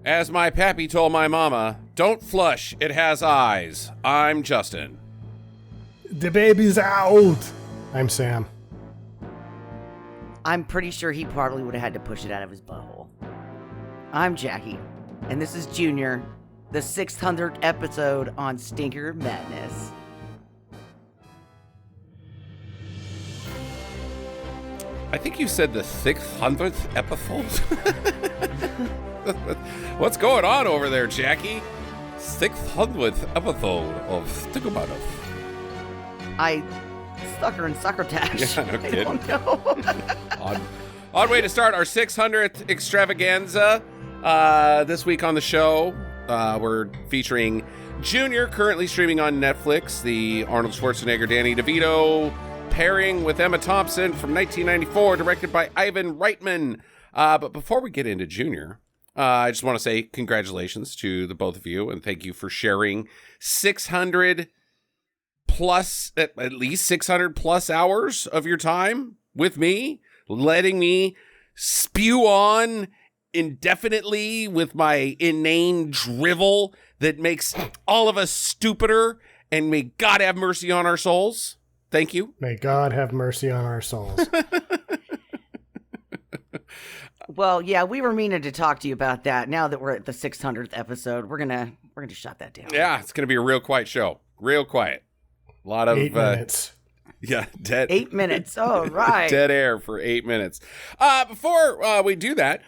As my pappy told my mama, don't flush, it has eyes. I'm Justin. The baby's out. I'm Sam. I'm pretty sure he probably would have had to push it out of his butthole. I'm Jackie, and this is Junior, the 600th episode on Stinker Madness. I think you said the 600th episode. What's going on over there, Jackie? 600th episode of Stinker Madness. I sucker and succotash. Yeah, no kidding. I don't know. Odd way to start our 600th extravaganza. This week on the show, we're featuring Junior, currently streaming on Netflix, the Arnold Schwarzenegger, Danny DeVito pairing with Emma Thompson from 1994, directed by Ivan Reitman. But before we get into Junior, I just want to say congratulations to the both of you, and thank you for sharing 600 plus, at least 600 plus hours of your time with me, letting me spew on indefinitely with my inane drivel that makes all of us stupider, and may God have mercy on our souls. Thank you. May God have mercy on our souls. Well, yeah, we were meaning to talk to you about that. Now that we're at the 600th episode, we're gonna shut that down. Yeah, it's gonna be a real quiet show. Real quiet. A lot of 8 minutes. Yeah, dead. 8 minutes. Oh, right. Dead air for 8 minutes. Before we do that,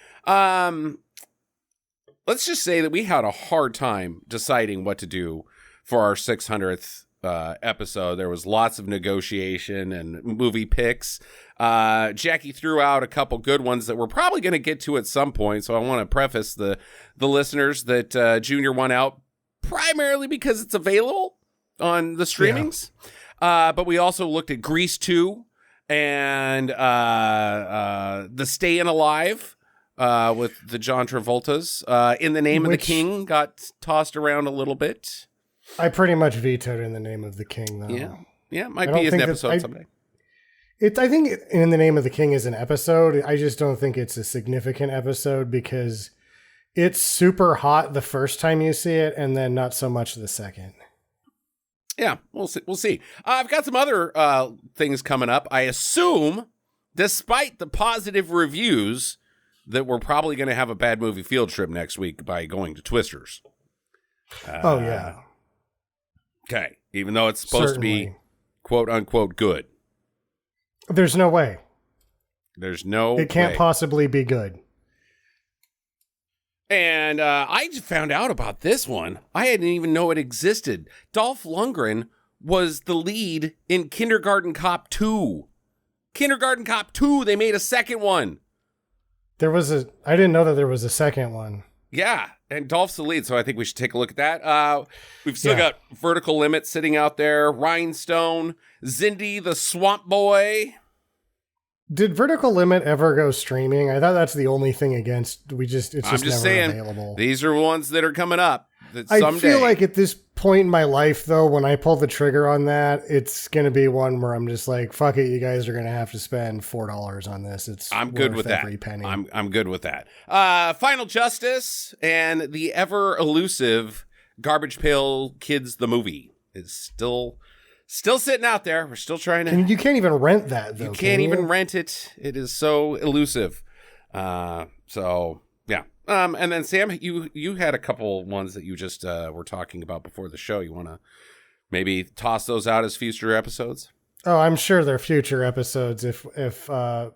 let's just say that we had a hard time deciding what to do for our 600th episode. There was lots of negotiation and movie picks. Jackie threw out a couple good ones that we're probably going to get to at some point. So I want to preface the listeners that Junior won out primarily because it's available on the streamings. Yeah. But we also looked at Grease 2 and The Stayin' Alive with the John Travoltas. In the Name of the King got tossed around a little bit. I pretty much vetoed In the Name of the King, though. Yeah, might be an episode someday. I think In the Name of the King is an episode. I just don't think it's a significant episode because it's super hot the first time you see it, and then not so much the second. Yeah, we'll see. I've got some other things coming up. I assume, despite the positive reviews, that we're probably going to have a bad movie field trip next week by going to Twisters. Oh, yeah. Okay, even though it's supposed to be quote-unquote good. There's no way. There's no way. It can't possibly be good. And I just found out about this one. I didn't even know it existed. Dolph Lundgren was the lead in Kindergarten Cop 2. Kindergarten Cop 2, they made a second one. I didn't know that there was a second one. Yeah, and Dolph's the lead, so I think we should take a look at that. We've still got Vertical Limit sitting out there, Rhinestone, Zindy the Swamp Boy. Did Vertical Limit ever go streaming? I thought that's the only thing against. It's just never saying, available. These are ones that are coming up. I feel like at this point in my life, though, when I pull the trigger on that, it's going to be one where I'm just like, fuck it, you guys are going to have to spend $4 on this. I'm good with that. Every penny. I'm good with that. Final Justice and the ever elusive Garbage Pail Kids the movie is still sitting out there. We're still trying to. You can't even rent that, though. You can't even rent it. It is so elusive. So yeah. And then Sam, you had a couple ones that you just were talking about before the show. You want to maybe toss those out as future episodes? Oh, I'm sure they're future episodes. If I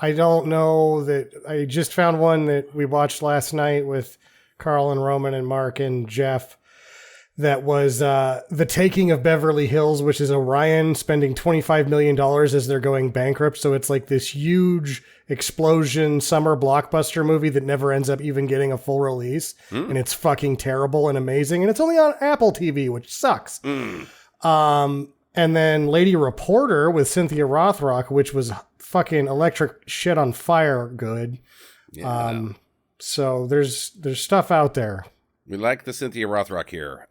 don't know that I just found one that we watched last night with Carl and Roman and Mark and Jeff. That was The Taking of Beverly Hills, which is Orion spending $25 million as they're going bankrupt. So it's like this huge explosion summer blockbuster movie that never ends up even getting a full release. And it's fucking terrible and amazing. And it's only on Apple TV, which sucks. And then Lady Reporter with Cynthia Rothrock, which was fucking electric shit on fire good. Yeah. So there's stuff out there. We like the Cynthia Rothrock here.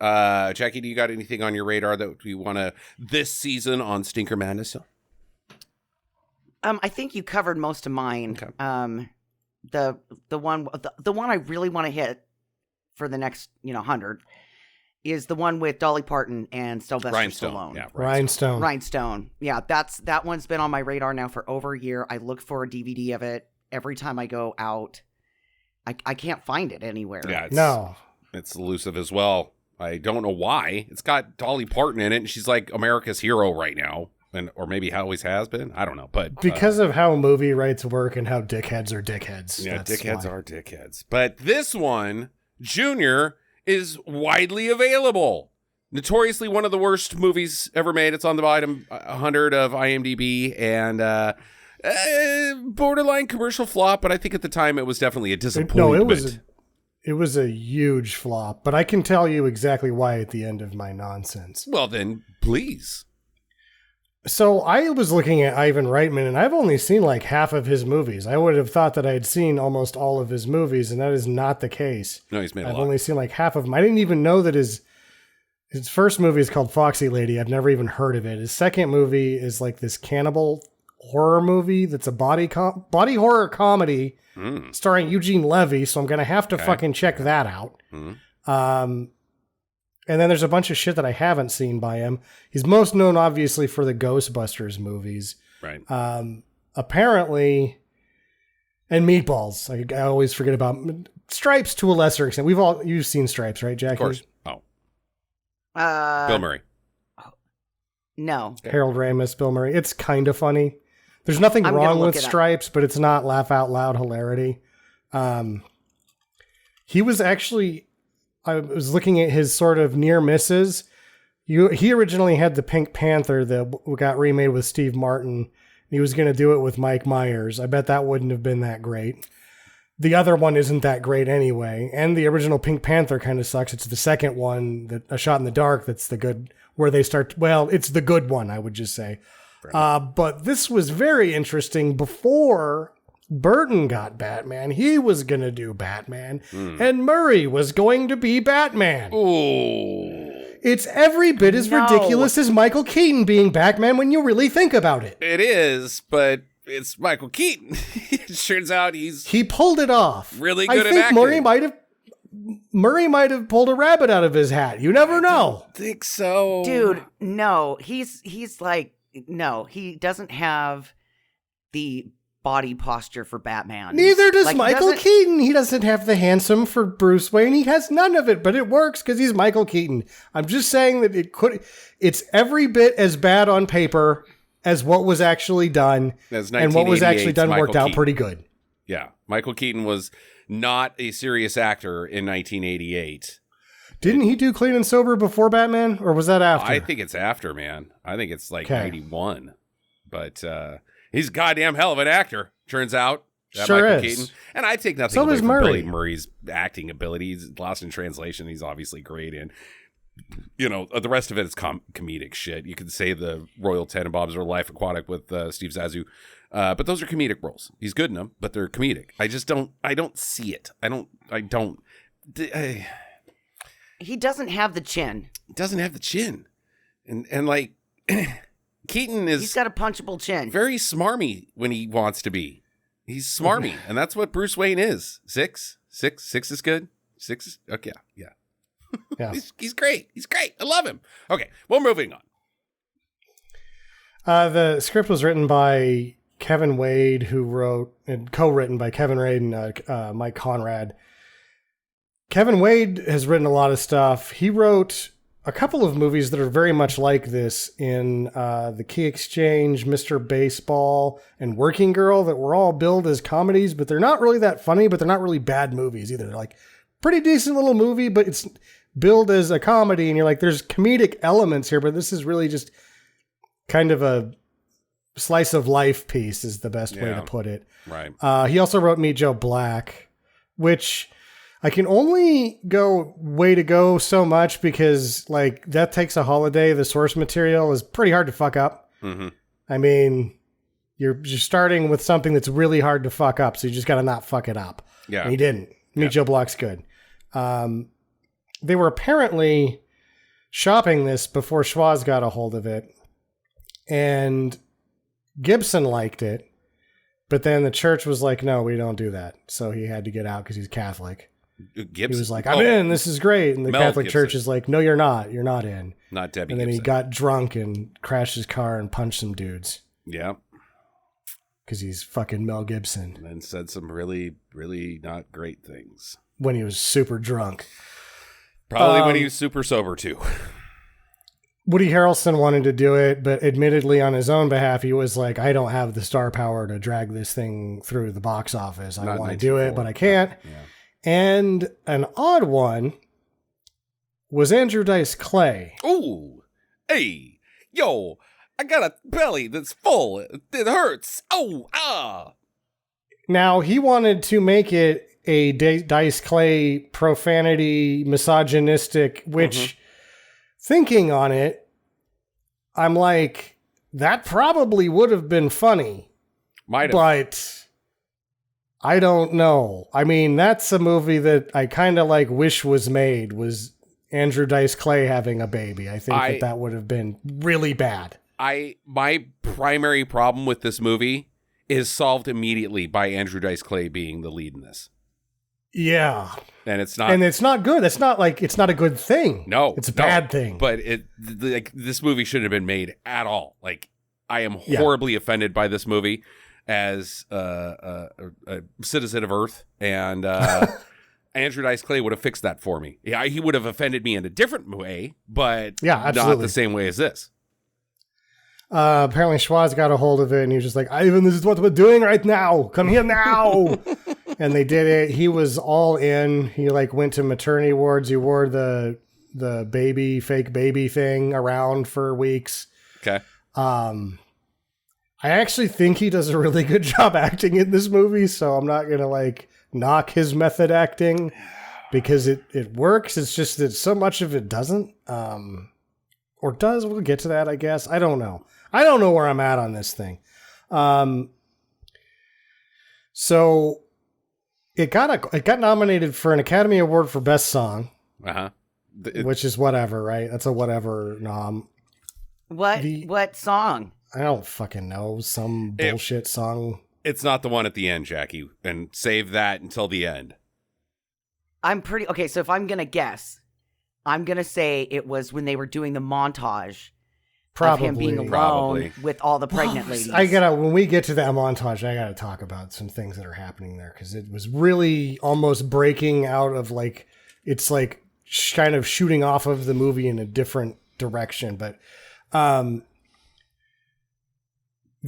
Jackie, do you got anything on your radar that you want to this season on Stinker Madness? I think you covered most of mine. Okay. The one I really want to hit for the next 100 is the one with Dolly Parton and Sylvester Stallone. Yeah, Rhinestone. Yeah, that one's been on my radar now for over a year. I look for a DVD of it every time I go out. I can't find it anywhere. Yeah, it's elusive as well. I don't know why. It's got Dolly Parton in it, and she's like America's hero right now, or maybe always has been. I don't know, but because of how movie rights work and how dickheads are dickheads. Yeah, dickheads are dickheads. But this one, Junior, is widely available. Notoriously one of the worst movies ever made. It's on the bottom 100 of IMDb, and borderline commercial flop, but I think at the time it was definitely a disappointment. It was a huge flop, but I can tell you exactly why at the end of my nonsense. Well, then, please. So I was looking at Ivan Reitman, and I've only seen like half of his movies. I would have thought that I had seen almost all of his movies, and that is not the case. No, he's made a lot. I've only seen like half of them. I didn't even know that his first movie is called Foxy Lady. I've never even heard of it. His second movie is like this cannibal horror movie that's a body horror comedy starring Eugene Levy, so I'm going to have to fucking check that out. And then there's a bunch of shit that I haven't seen by him. He's most known, obviously, for the Ghostbusters movies. Right. Apparently, and Meatballs. I always forget about Stripes to a lesser extent. You've seen Stripes, right, Jackie? Of course. Oh. Bill Murray. No. Harold Ramis, Bill Murray. It's kind of funny. There's nothing wrong with Stripes, but it's not laugh out loud hilarity. He was actually, I was looking at his sort of near misses. He originally had the Pink Panther that got remade with Steve Martin. He was going to do it with Mike Myers. I bet that wouldn't have been that great. The other one isn't that great anyway. And the original Pink Panther kind of sucks. It's the second one, A Shot in the Dark, that's the good, where they start, well, it's the good one, I would just say. But this was very interesting. Before Burton got Batman, he was going to do Batman, and Murray was going to be Batman. Ooh. It's every bit as ridiculous as Michael Keaton being Batman when you really think about it. It is, but it's Michael Keaton. It turns out he pulled it off. Really good at acting. acting. Murray might have pulled a rabbit out of his hat. You never know. I think so. Dude, no. He's like, no, he doesn't have the body posture for Batman. Neither does Michael Keaton. He doesn't have the handsome for Bruce Wayne. He has none of it, but it works because he's Michael Keaton. I'm just saying that it's every bit as bad on paper as what was actually done. And what was actually done worked out pretty good. Yeah. Michael Keaton was not a serious actor in 1988. Didn't he do Clean and Sober before Batman, or was that after? I think it's after, man. I think it's like 91. But he's a goddamn hell of an actor, turns out. Sure Michael is. Keaton. And I take nothing away from Billy Murray's acting ability. He's lost in translation. He's obviously great in. The rest of it is comedic shit. You could say the Royal Tenenbaums or Life Aquatic with Steve Zissou. But those are comedic roles. He's good in them, but they're comedic. I don't see it. He doesn't have the chin. Doesn't have the chin. And like, Keaton is... He's got a punchable chin. Very smarmy when he wants to be. He's smarmy, and that's what Bruce Wayne is. Six is good. Six is... Okay, yeah. Yeah. He's great. He's great. I love him. Okay, well, moving on. The script was written by Kevin Wade, who wrote and co-written by Kevin Wade and Mike Conrad. Kevin Wade has written a lot of stuff. He wrote a couple of movies that are very much like this in The Key Exchange, Mr. Baseball, and Working Girl, that were all billed as comedies, but they're not really that funny, but they're not really bad movies either. They're like pretty decent little movie, but it's billed as a comedy, and you're like, there's comedic elements here, but this is really just kind of a slice of life piece is the best way to put it. Right. He also wrote Meet Joe Black, which I can only go way to go so much because like That Takes a Holiday, the source material is pretty hard to fuck up. Mm-hmm. I mean, you're starting with something that's really hard to fuck up. So you just got to not fuck it up. Yeah. And he didn't. Meet Joe Black's good. They were apparently shopping this before Schwarz got a hold of it. And Gibson liked it. But then the church was like, no, we don't do that. So he had to get out because he's Catholic. Gibson. He was like, I'm in. This is great. And the Mel Catholic Gibson. Church is like, no, you're not. You're not in. Not Debbie And then he Gibson. got drunk and crashed his car and punched some dudes. Yeah. Because he's fucking Mel Gibson. And then said some really, really not great things. When he was super drunk. Probably when he was super sober, too. Woody Harrelson wanted to do it, but admittedly on his own behalf, he was like, I don't have the star power to drag this thing through the box office. I want to do it, but I can't. Yeah. And an odd one was Andrew Dice Clay. Ooh. Hey. Yo. I got a belly that's full. It hurts. Oh. Ah. Now, he wanted to make it a Dice Clay profanity, misogynistic, which... Thinking on it, I'm like, that probably would have been funny. Might have. But I don't know. I mean, that's a movie that I kind of like wish was made, was Andrew Dice Clay having a baby. I think that would have been really bad. My primary problem with this movie is solved immediately by Andrew Dice Clay being the lead in this. Yeah. And it's not good. It's not like it's not a good thing. No. It's a bad thing. But this movie shouldn't have been made at all. Like, I am horribly offended by this movie as a citizen of Earth, and Andrew Dice Clay would have fixed that for me. Yeah, he would have offended me in a different way, but not the same way as this. Apparently Schwarz got a hold of it and he was just like, Ivan, this is what we're doing right now. Come here now. And they did it. He was all in. He like went to maternity wards. He wore the fake baby thing around for weeks. Okay. I actually think he does a really good job acting in this movie. So I'm not going to like knock his method acting because it works. It's just that so much of it doesn't, or does. We'll get to that, I guess. I don't know. I don't know where I'm at on this thing. So it got nominated for an Academy Award for Best Song. Uh-huh. Which is whatever, right? That's a whatever nom. What song? I don't fucking know. Some bullshit song. It's not the one at the end, Jackie. And save that until the end. Okay, so if I'm going to guess, I'm going to say it was when they were doing the montage. Probably. Of him being alone with all the pregnant ladies. When we get to that montage, I gotta talk about some things that are happening there because it was really almost breaking out of like, it's like kind of shooting off of the movie in a different direction. But the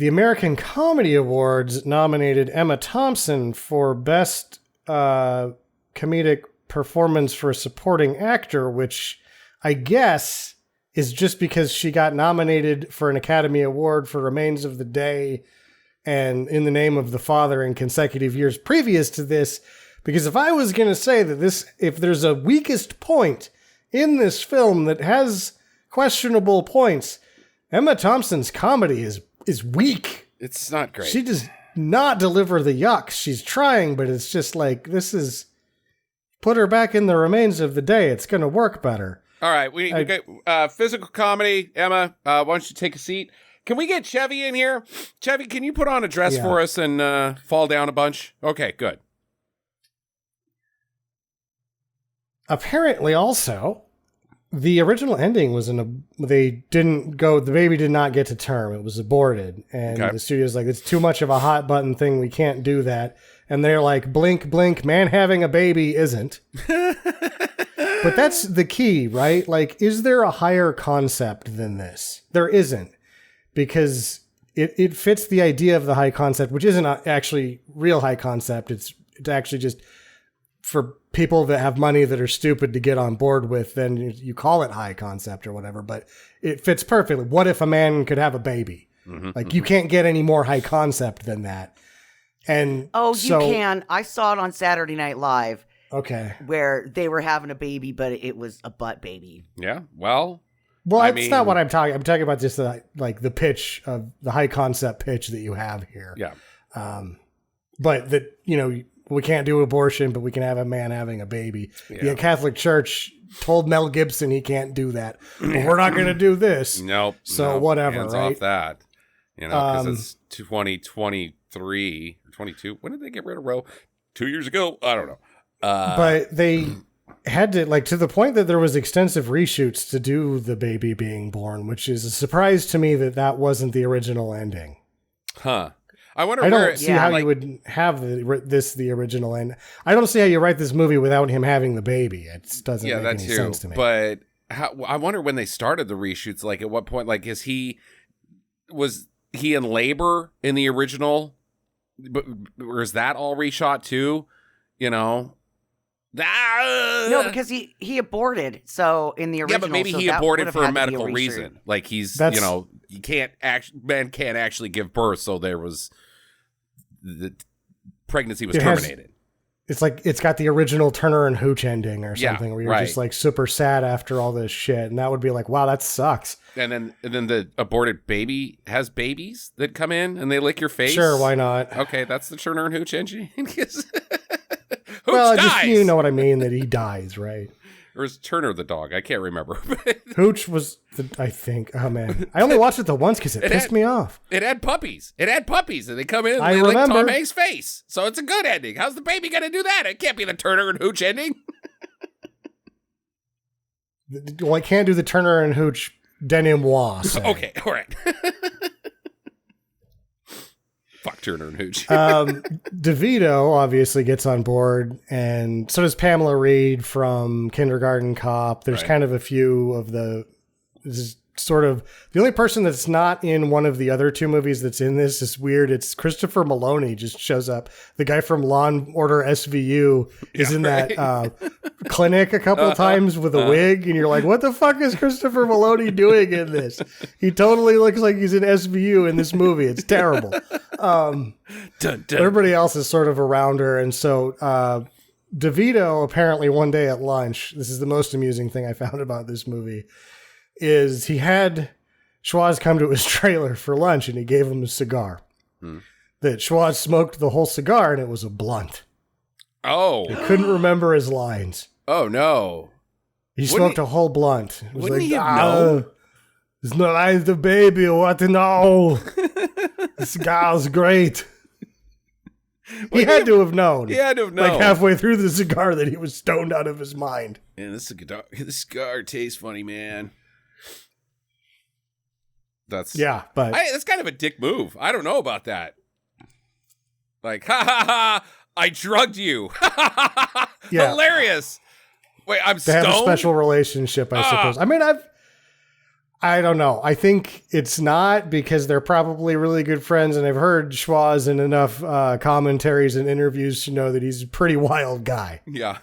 American Comedy Awards nominated Emma Thompson for Best Comedic Performance for a Supporting Actor, which I guess is just because she got nominated for an Academy Award for Remains of the Day and In the Name of the Father in consecutive years previous to this. Because if I was going to say that if there's a weakest point in this film that has questionable points, Emma Thompson's comedy is weak. It's not great. She does not deliver the yucks. She's trying, but it's just like, put her back in the Remains of the Day. It's going to work better. All right, we get physical comedy. Emma, why don't you take a seat? Can we get Chevy in here? Chevy, can you put on a dress for us and fall down a bunch? Okay, good. Apparently, also, the original ending was the baby did not get to term. It was aborted, and the studio's like, it's too much of a hot button thing. We can't do that. And they're like, blink, blink. Man having a baby isn't. But that's the key, right? Like, is there a higher concept than this? There isn't, because it fits the idea of the high concept, which isn't actually real high concept. It's actually just for people that have money that are stupid to get on board with, then you call it high concept or whatever, but it fits perfectly. What if a man could have a baby? Mm-hmm, like, you can't get any more high concept than that. And you can. I saw it on Saturday Night Live. Okay. Where they were having a baby, but it was a butt baby. Yeah. Well, that's not what I'm talking. I'm talking about just the pitch of the high concept pitch that you have here. Yeah. But that, we can't do abortion, but we can have a man having a baby. Yeah. The Catholic Church told Mel Gibson he can't do that. But we're not going to do this. Nope. So whatever, hands right? off that. Because it's 2023 or 22. When did they get rid of Roe? 2 years ago? I don't know. But they had to, like, to the point that there was extensive reshoots to do the baby being born, which is a surprise to me that wasn't the original ending. Huh. I wonder. I don't see how you would have the original end. I don't see how you write this movie without him having the baby. It doesn't make any sense to me. But I wonder when they started the reshoots. Like, at what point? Like, was he in labor in the original? Or is that all reshot too? You know. No, because he aborted. So in the original, yeah, but maybe he aborted for a medical reason. Like men can't actually give birth, so the pregnancy was terminated. It's like it's got the original Turner and Hooch ending or something, where you're just like super sad after all this shit, and that would be like, wow, that sucks. And then the aborted baby has babies that come in and they lick your face. Sure, why not? Okay, that's the Turner and Hooch ending. Well, dies. Just you know what I mean, that he dies, right? Or is Turner the dog? I can't remember. Hooch was, I think. Oh, man. I only watched it the once because it pissed me off. It had puppies. And they come in and they lick Tom Hanks' face. So it's a good ending. How's the baby going to do that? It can't be the Turner and Hooch ending. Well, I can't do the Turner and Hooch denouement. Okay, all right. Fuck Turner and Hooch. DeVito obviously gets on board, and so does Pamela Reed from Kindergarten Cop. There's kind of a few of the sort of the only person that's not in one of the other two movies that's in this is weird. It's Christopher Maloney just shows up. The guy from Law and Order SVU is in that clinic a couple of times with a wig, and you're like, what the fuck is Christopher Maloney doing in this? He totally looks like he's in SVU in this movie. It's terrible. Dun, dun. Everybody else is sort of around her, and so DeVito apparently one day at lunch, this is the most amusing thing I found about this movie, is he had Schwarz come to his trailer for lunch and he gave him a cigar. That Schwarz smoked the whole cigar and it was a blunt. Oh. He couldn't remember his lines. Oh, no. He smoked a whole blunt. It was wouldn't he have known? It's not like the baby, what to know? The cigar's great. He had to have known. He had to have known. Like halfway through the cigar that he was stoned out of his mind. Man, this cigar tastes funny, man. That's kind of a dick move. I don't know about that. Like, ha ha ha! I drugged you. Yeah. Hilarious. Wait, I'm stoned. They have a special relationship, I suppose. I mean, I don't know. I think it's not, because they're probably really good friends, and I've heard Schwarz in enough commentaries and interviews to know that he's a pretty wild guy. Yeah.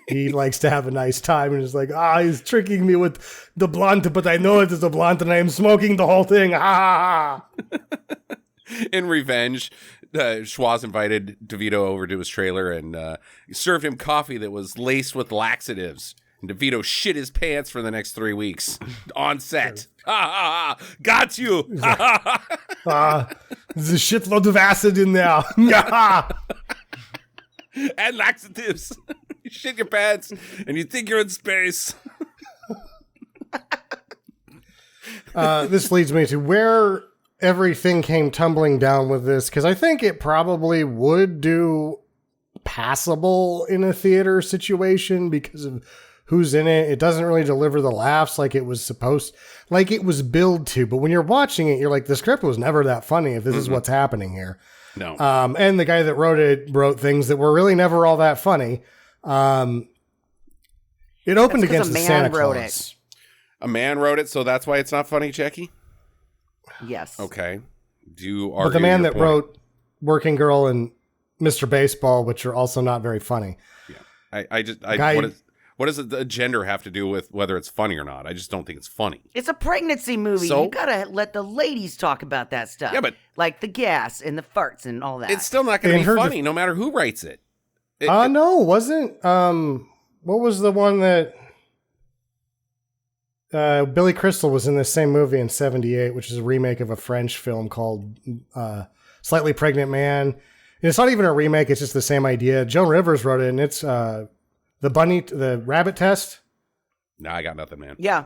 He likes to have a nice time, and is like, he's tricking me with the blunt, but I know it is a blunt, and I am smoking the whole thing. Ha ha ha. In revenge, Schwarz invited DeVito over to his trailer and served him coffee that was laced with laxatives. And DeVito shit his pants for the next 3 weeks on set. Ha ha ha! Got you! Ha ha ha! There's a shitload of acid in there. And laxatives. You shit your pants and you think you're in space. This leads me to where everything came tumbling down with this, because I think it probably would do passable in a theater situation because of who's in it. It doesn't really deliver the laughs like it was supposed, like it was billed to. But when you're watching it, you're like, the script was never that funny if this is what's happening here. No. And the guy that wrote things that were really never all that funny. It opened against the Santa Claus. A man wrote it, so that's why it's not funny, Jackie? Yes. Okay. Do you argue? But the man that point? wrote Working Girl and Mr. Baseball, which are also not very funny. Yeah. What does the gender have to do with whether it's funny or not? I just don't think it's funny. It's a pregnancy movie. So? You gotta let the ladies talk about that stuff. Yeah, but like the gas and the farts and all that. It's still not going to be funny, no matter who writes it. No, wasn't. What was the one that Billy Crystal was in the same movie in '78, which is a remake of a French film called Slightly Pregnant Man. And it's not even a remake; it's just the same idea. Joan Rivers wrote it, and it's the rabbit test. No, I got nothing, man. Yeah.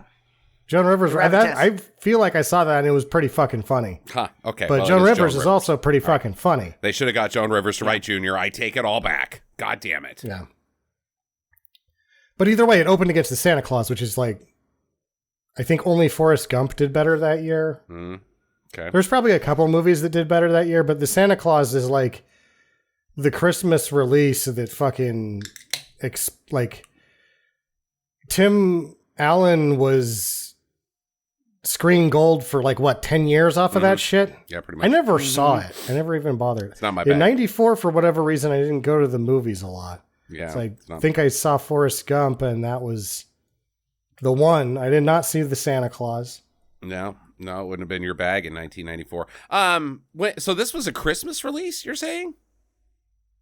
Joan Rivers, I feel like I saw that and it was pretty fucking funny. Huh, okay. But Joan Rivers is also pretty fucking funny. They should have got Joan Rivers to write Junior. I take it all back. God damn it. Yeah. But either way, it opened against the Santa Claus, which is like, I think only Forrest Gump did better that year. Okay. There's probably a couple movies that did better that year, but the Santa Claus is like the Christmas release that fucking like Tim Allen was screen gold for like what 10 years off of that shit. Yeah, pretty much. I never saw it. I never even bothered. It's not my bag. In '94, for whatever reason, I didn't go to the movies a lot. Yeah. So I think I saw Forrest Gump, and that was the one. I did not see the Santa Claus. No, it wouldn't have been your bag in 1994. So this was a Christmas release, you're saying?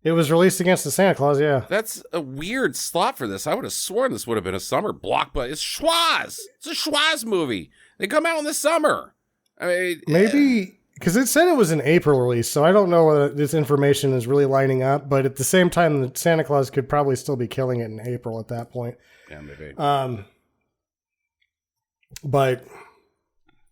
It was released against the Santa Claus, yeah. That's a weird slot for this. I would have sworn this would have been a summer blockbuster. It's Schwaz. It's a Schwaz movie. They come out in the summer. I mean, maybe because it said it was an April release, so I don't know whether this information is really lining up. But at the same time, the Santa Claus could probably still be killing it in April at that point. Yeah, maybe. But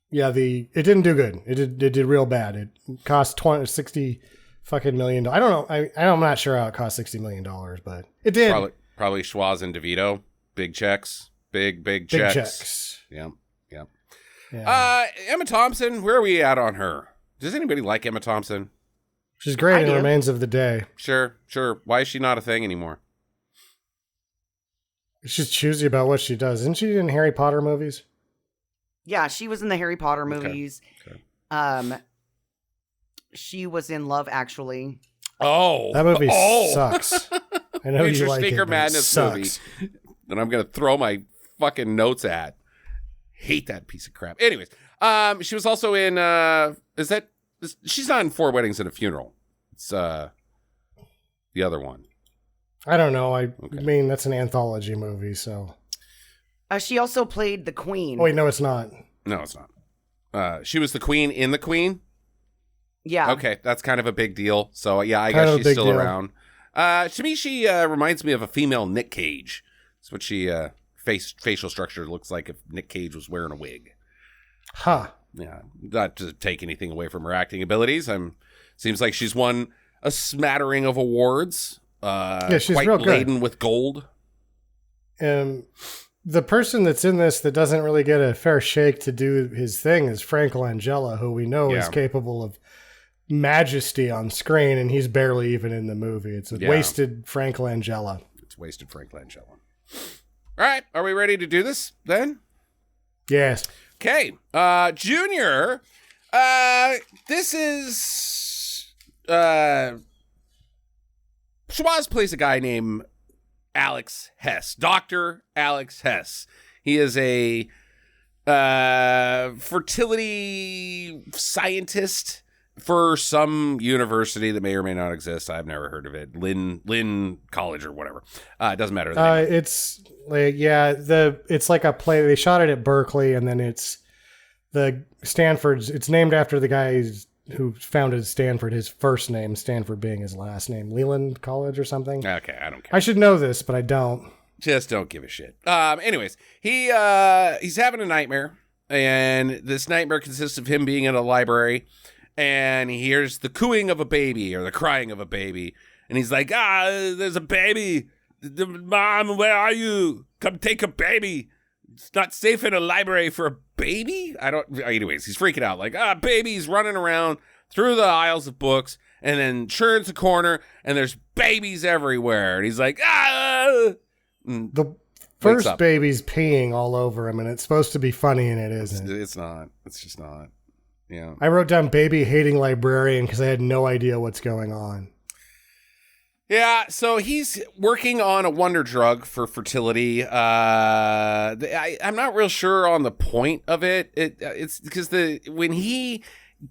yeah, it didn't do good. It did real bad. It cost $60 fucking million. I don't know. I'm not sure how it cost $60 million, but it did. Probably Schwaz and DeVito. Big checks. Big checks. Big checks. Yeah. Yeah. Emma Thompson, where are we at on her? Does anybody like Emma Thompson? She's great in Remains of the Day. Sure. Why is she not a thing anymore? She's choosy about what she does. Isn't she in Harry Potter movies? Yeah, she was in the Harry Potter movies. Okay. She was in Love Actually. Oh. That movie sucks. I know Future you like Stinker it, but Madness it movie that I'm going to throw my fucking notes at. Hate that piece of crap. Anyways, she was also in, she's not in Four Weddings and a Funeral. It's the other one. I don't know. I mean, that's an anthology movie, so. She also played the Queen. Oh, wait, no, it's not. No, it's not. She was the Queen in The Queen? Yeah. Okay, that's kind of a big deal. So, yeah, I guess she's still around. To me, she reminds me of a female Nick Cage. That's what she... facial structure looks like if Nick Cage was wearing a wig. Huh. Yeah. Not to take anything away from her acting abilities. Seems like she's won a smattering of awards. Yeah, she's quite real good. laden with gold. The person that's in this that doesn't really get a fair shake to do his thing is Frank Langella, who we know is capable of majesty on screen, and he's barely even in the movie. It's a wasted Frank Langella. It's wasted Frank Langella. All right, are we ready to do this then? Yes. Okay, Junior, this is, Schwaz plays a guy named Alex Hess, Dr. Alex Hess. He is a fertility scientist for some university that may or may not exist. I've never heard of it. Lynn College or whatever. It doesn't matter. It's like, it's like a play. They shot it at Berkeley, and then it's the Stanford's. It's named after the guy who founded Stanford. His first name, Stanford being his last name, Leland College or something. Okay, I don't care. I should know this, but I don't. Just don't give a shit. Anyways, he's having a nightmare, and this nightmare consists of him being in a library. And he hears the cooing of a baby or the crying of a baby. And he's like, there's a baby. Mom, where are you? Come take a baby. It's not safe in a library for a baby? Anyways, he's freaking out. Like, baby's running around through the aisles of books and then turns a corner and there's babies everywhere. And he's like, The first baby's peeing all over him, and it's supposed to be funny, and it isn't. It's not. It's just not. Yeah. I wrote down baby hating librarian because I had no idea what's going on. Yeah, so he's working on a wonder drug for fertility. I'm not real sure on the point of it. It's because when he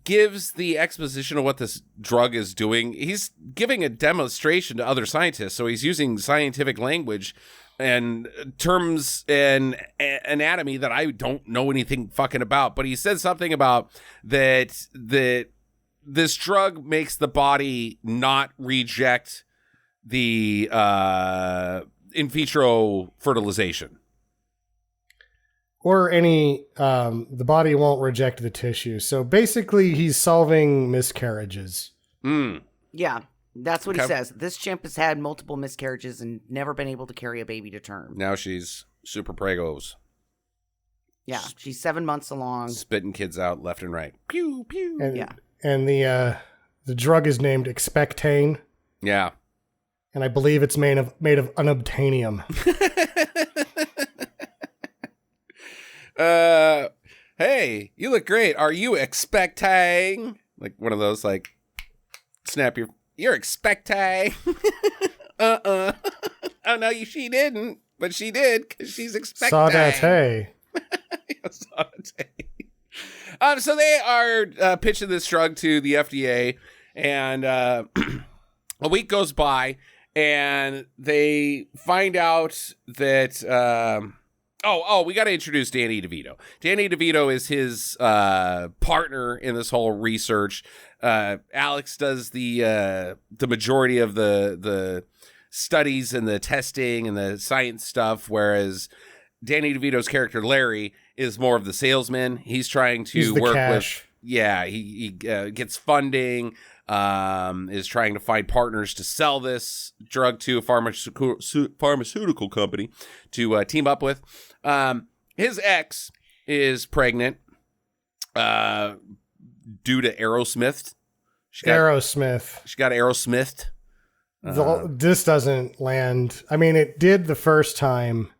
gives the exposition of what this drug is doing, he's giving a demonstration to other scientists. So he's using scientific language and terms and anatomy that I don't know anything fucking about. But he said something about that this drug makes the body not reject the in vitro fertilization. Or the body won't reject the tissue. So basically he's solving miscarriages. Yeah. That's what he says. This chimp has had multiple miscarriages and never been able to carry a baby to term. Now she's super pregos. Yeah, she's 7 months along. Spitting kids out left and right. Pew, pew. And the drug is named Expectane. Yeah. And I believe it's made of unobtainium. Hey, you look great. Are you expecting? Like one of those, like, snap you're expecting. Oh, no, she didn't. But she did, because she's expecting. Saudate. So they are pitching this drug to the FDA, and a week goes by, and they find out that we got to introduce Danny DeVito. Danny DeVito is his partner in this whole research. Alex does the majority of the studies and the testing and the science stuff, whereas Danny DeVito's character Larry is more of the salesman. He's trying to work cash. with, he gets funding, is trying to find partners to sell this drug to a pharmaceutical company to team up with. His ex is pregnant due to Aerosmith. She got Aerosmithed. This doesn't land. I mean, it did the first time,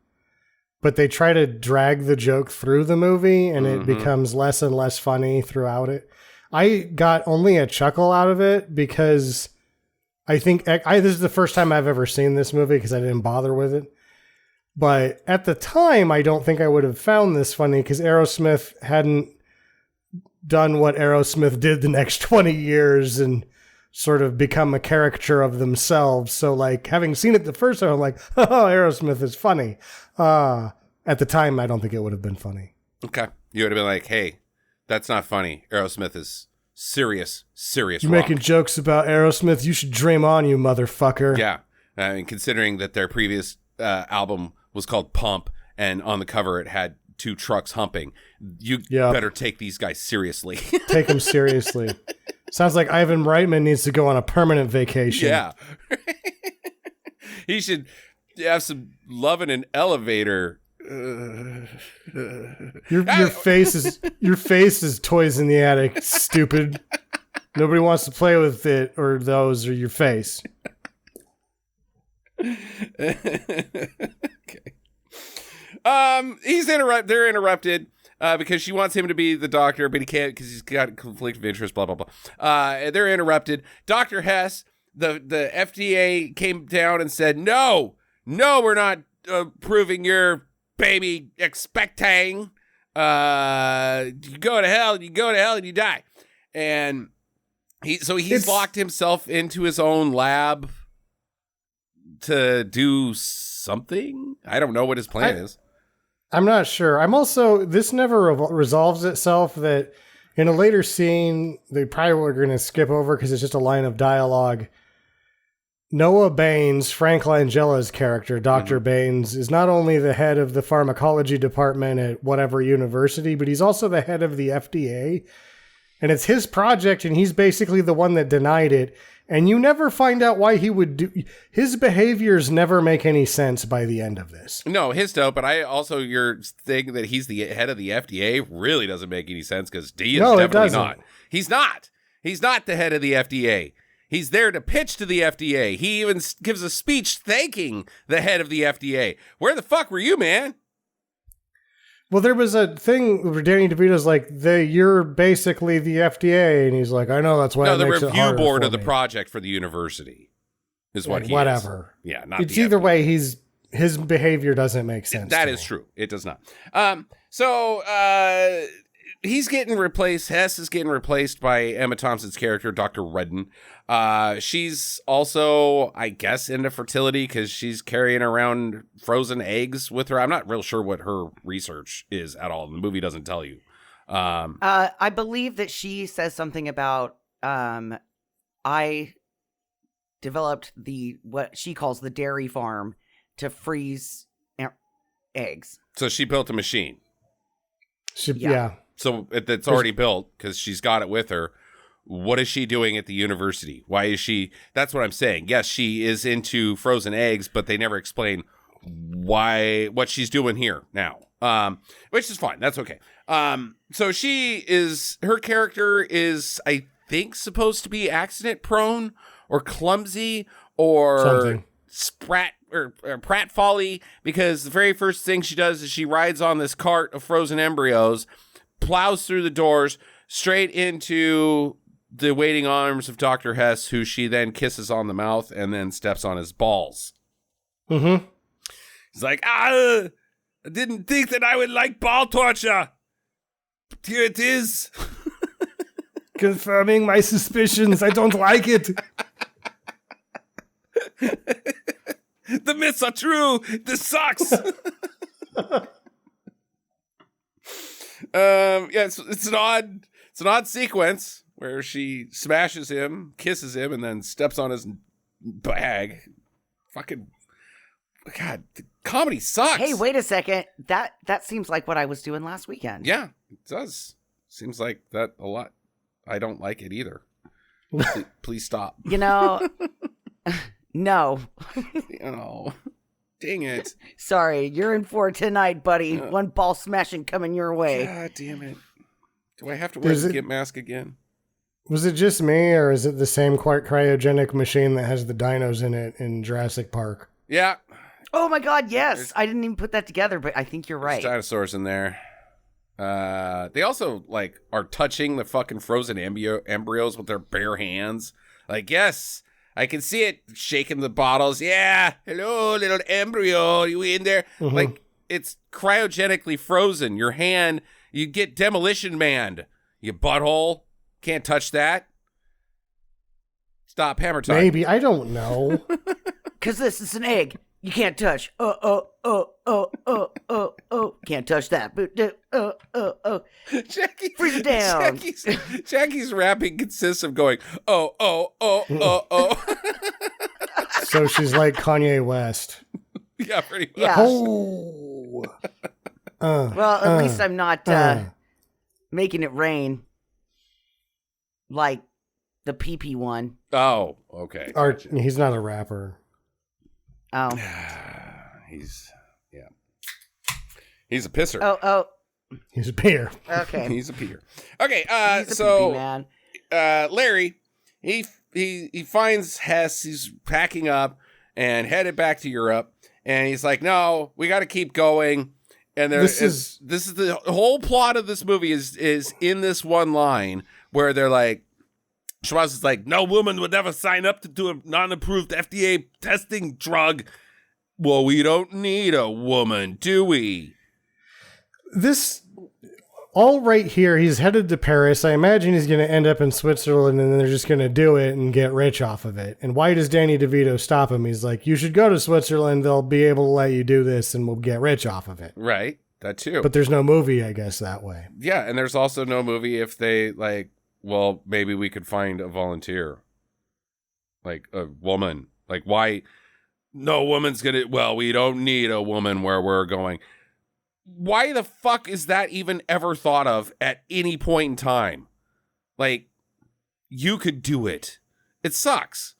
but they try to drag the joke through the movie, and it becomes less and less funny throughout it. I got only a chuckle out of it because I think this is the first time I've ever seen this movie because I didn't bother with it. But at the time, I don't think I would have found this funny because Aerosmith hadn't done what Aerosmith did the next 20 years and sort of become a caricature of themselves. So like having seen it the first time, I'm like, oh, Aerosmith is funny. At the time, I don't think it would have been funny. Okay. You would have been like, hey, that's not funny. Aerosmith is serious You're rock. making jokes about Aerosmith. You should dream on, you motherfucker. Yeah. And considering that their previous album was called Pump, and on the cover it had two trucks humping, you better take these guys seriously. Take them seriously. Sounds like Ivan Reitman needs to go on a permanent vacation. Yeah. He should have some love in an elevator. Your face is toys in the attic, stupid. Nobody wants to play with it or those or your face. Okay. They're interrupted because she wants him to be the doctor, but he can't because he's got a conflict of interest, blah, blah, blah. They're interrupted. Dr. Hess, the FDA came down and said, no, we're not proving your baby expecting. You go to hell and you die. And he's locked himself into his own lab to do something. I don't know what his plan is. I'm not sure. This never resolves itself. That in a later scene, they probably were going to skip over because it's just a line of dialogue. Noah Baines, Frank Langella's character, Dr. Baines, is not only the head of the pharmacology department at whatever university, but he's also the head of the FDA. And it's his project, and he's basically the one that denied it. And you never find out why he would do... His behaviors never make any sense by the end of this. No, his don't, but your thing that he's the head of the FDA really doesn't make any sense because D is definitely not. He's not. He's not the head of the FDA. He's there to pitch to the FDA. He even gives a speech thanking the head of the FDA. Where the fuck were you, man? Well, there was a thing where Danny DeVito's like, you're basically the FDA. And he's like, I know, that's why it makes it harder. No, the review board of the project for the university is what he whatever. is. Yeah, not it's either way, his behavior doesn't make sense. That is true. It does not. So he's getting replaced. Hess is getting replaced by Emma Thompson's character, Dr. Redden. She's also, I guess, into fertility because she's carrying around frozen eggs with her. I'm not real sure what her research is at all. The movie doesn't tell you. I believe that she says something about I developed what she calls the dairy farm to freeze eggs. So she built a machine. Yeah. So it's already built because she's got it with her. what is she doing at the university? Why is she? That's what I'm saying. Yes, she is into frozen eggs, but they never explain what she's doing here now. Which is fine. That's okay. So her character is, I think, supposed to be accident prone or clumsy or something. Sprat or pratfally, because the very first thing she does is she rides on this cart of frozen embryos, plows through the doors straight into the waiting arms of Dr. Hess, who she then kisses on the mouth and then steps on his balls. Mm-hmm. He's like, I didn't think that I would like ball torture. But here it is. Confirming my suspicions. I don't like it. The myths are true. This sucks. It's an odd sequence where she smashes him, kisses him, and then steps on his bag. Fucking God, the comedy sucks. Hey, wait a second. That seems like what I was doing last weekend. Yeah, it does. Seems like that a lot. I don't like it either. Please stop. No. Oh, dang it. Sorry, you're in for it tonight, buddy. One ball smashing coming your way. God damn it. Do I have to wear the skip mask again? Was it just me, or is it the same cryogenic machine that has the dinos in it in Jurassic Park? Yeah. Oh my God, yes. I didn't even put that together, but I think you're right. There's dinosaurs in there. They also are touching the fucking frozen embryos with their bare hands. Like, yes, I can see it shaking the bottles. Yeah, hello, little embryo, you in there? Mm-hmm. Like, it's cryogenically frozen. Your hand, you get demolition manned. You butthole, can't touch that. Stop, hammer time. Maybe, I don't know. Because this is an egg. You can't touch. Can't touch that. Jackie, freeze it down. Jackie's rapping consists of going, oh. So she's like Kanye West. Yeah, pretty much. Yeah. Oh. Well, at least I'm not making it rain like the pee-pee one. Oh, okay. He's not a rapper. Oh. He's a pisser. Oh. He's a peer. Okay. He's a peer. Okay, He's a pee-pee man. Larry, he finds Hess, he's packing up and headed back to Europe, and he's like, no, we got to keep going. And this is the whole plot of this movie is in this one line where they're like, Schwarz is like, no woman would ever sign up to do a non-approved FDA testing drug. Well, we don't need a woman, do we? This, all right here, he's headed to Paris. I imagine he's going to end up in Switzerland, and then they're just going to do it and get rich off of it. And why does Danny DeVito stop him? He's like, you should go to Switzerland. They'll be able to let you do this, and we'll get rich off of it. Right, that too. But there's no movie, I guess, that way. Yeah, and there's also no movie if they, well, maybe we could find a volunteer. Like a woman. Like, why? No woman's gonna, well, we don't need a woman where we're going. Why the fuck is that even ever thought of at any point in time? Like, you could do it. It sucks.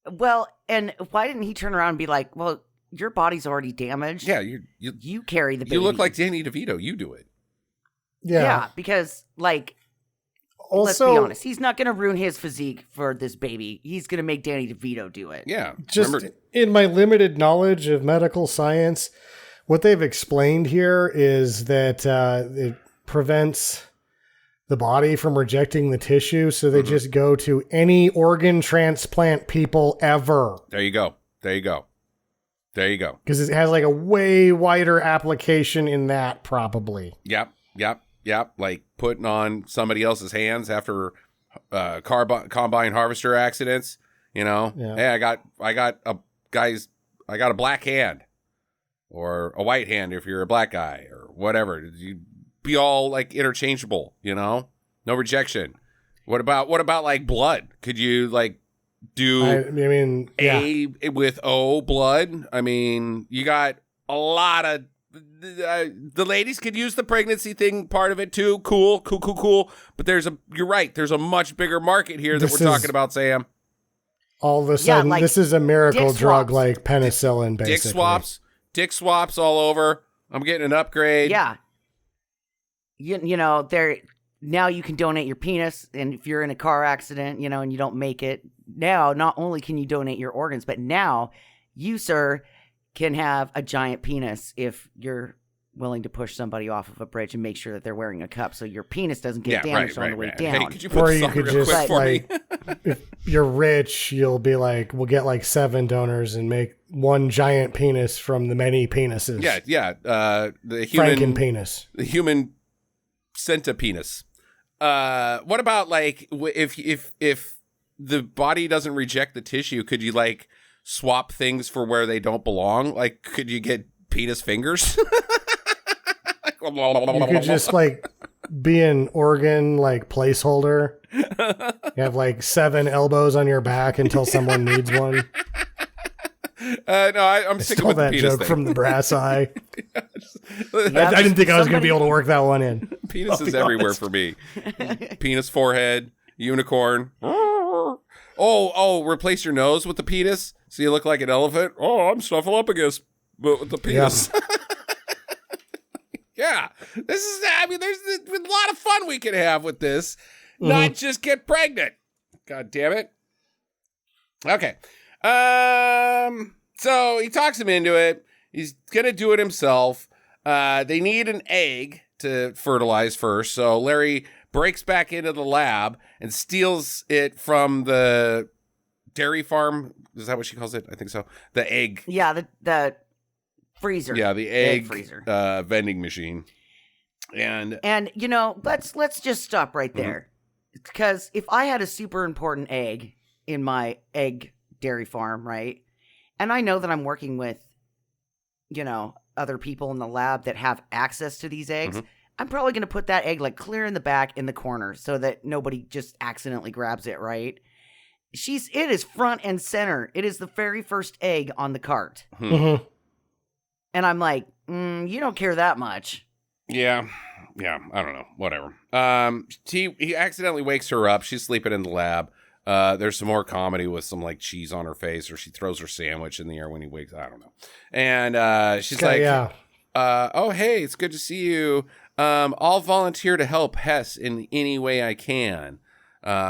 Well, and why didn't he turn around and be like, well, your body's already damaged. Yeah, you carry the baby. You look like Danny DeVito. You do it. Yeah, because, also, let's be honest, he's not going to ruin his physique for this baby. He's going to make Danny DeVito do it. Yeah. Just in my limited knowledge of medical science, what they've explained here is that it prevents the body from rejecting the tissue, so they just go to any organ transplant people ever. There you go. Because it has a way wider application in that, probably. Yep. Like putting on somebody else's hands after combine harvester accidents. You know, yeah. Hey, I got a black hand or a white hand if you're a black guy or whatever. You be all interchangeable. You know, no rejection. What about blood? Could you do A with O blood? I mean, you got a lot of the ladies could use the pregnancy thing part of it too. Cool. But you're right. There's a much bigger market here that we're talking about, Sam. All of a sudden, like this is a miracle drug swaps. like penicillin, basically. Dick swaps all over. I'm getting an upgrade. Yeah. You know, now you can donate your penis, and if you're in a car accident, you know, and you don't make it, now not only can you donate your organs, but now you, sir, can have a giant penis if you're willing to push somebody off of a bridge and make sure that they're wearing a cup so your penis doesn't get damaged on the way down. Hey, could you put this on real quick for me? If you're rich, you'll be like, we'll get like 7 donors and make one giant penis from the many penises. Yeah. The human Franken penis. The human centipenis. What about like if the body doesn't reject the tissue, could you like swap things for where they don't belong? Like, could you get penis fingers? You could just like be an organ like placeholder. You have like 7 elbows on your back until someone needs one. No, I'm sticking with the that penis joke thing. from the brass eye. Yeah, I didn't think I was going to be able to work that one in. Penis is everywhere for me. Penis, forehead, unicorn. Oh, replace your nose with the penis so you look like an elephant. Oh, I'm Snuffleupagus, but with the penis. Yeah. There's a lot of fun we can have with this. Mm-hmm. Not just get pregnant. God damn it. Okay. So he talks him into it. He's going to do it himself. They need an egg to fertilize first. So Larry breaks back into the lab and steals it from the dairy farm. Is that what she calls it? I think so. The egg. Yeah, the freezer. Yeah, the egg freezer. Vending machine. And you know, let's just stop right there. Because if I had a super important egg in my egg dairy farm, right? And I know that I'm working with, you know, other people in the lab that have access to these eggs. Mm-hmm. I'm probably going to put that egg like clear in the back in the corner so that nobody just accidentally grabs it, right? It is front and center. It is the very first egg on the cart. Mm-hmm. And I'm like, you don't care that much. Yeah, I don't know. Whatever. He accidentally wakes her up. She's sleeping in the lab. There's some more comedy with some like cheese on her face, or she throws her sandwich in the air when he wakes. I don't know. And she's like, oh, hey, it's good to see you. I'll volunteer to help Hess in any way I can.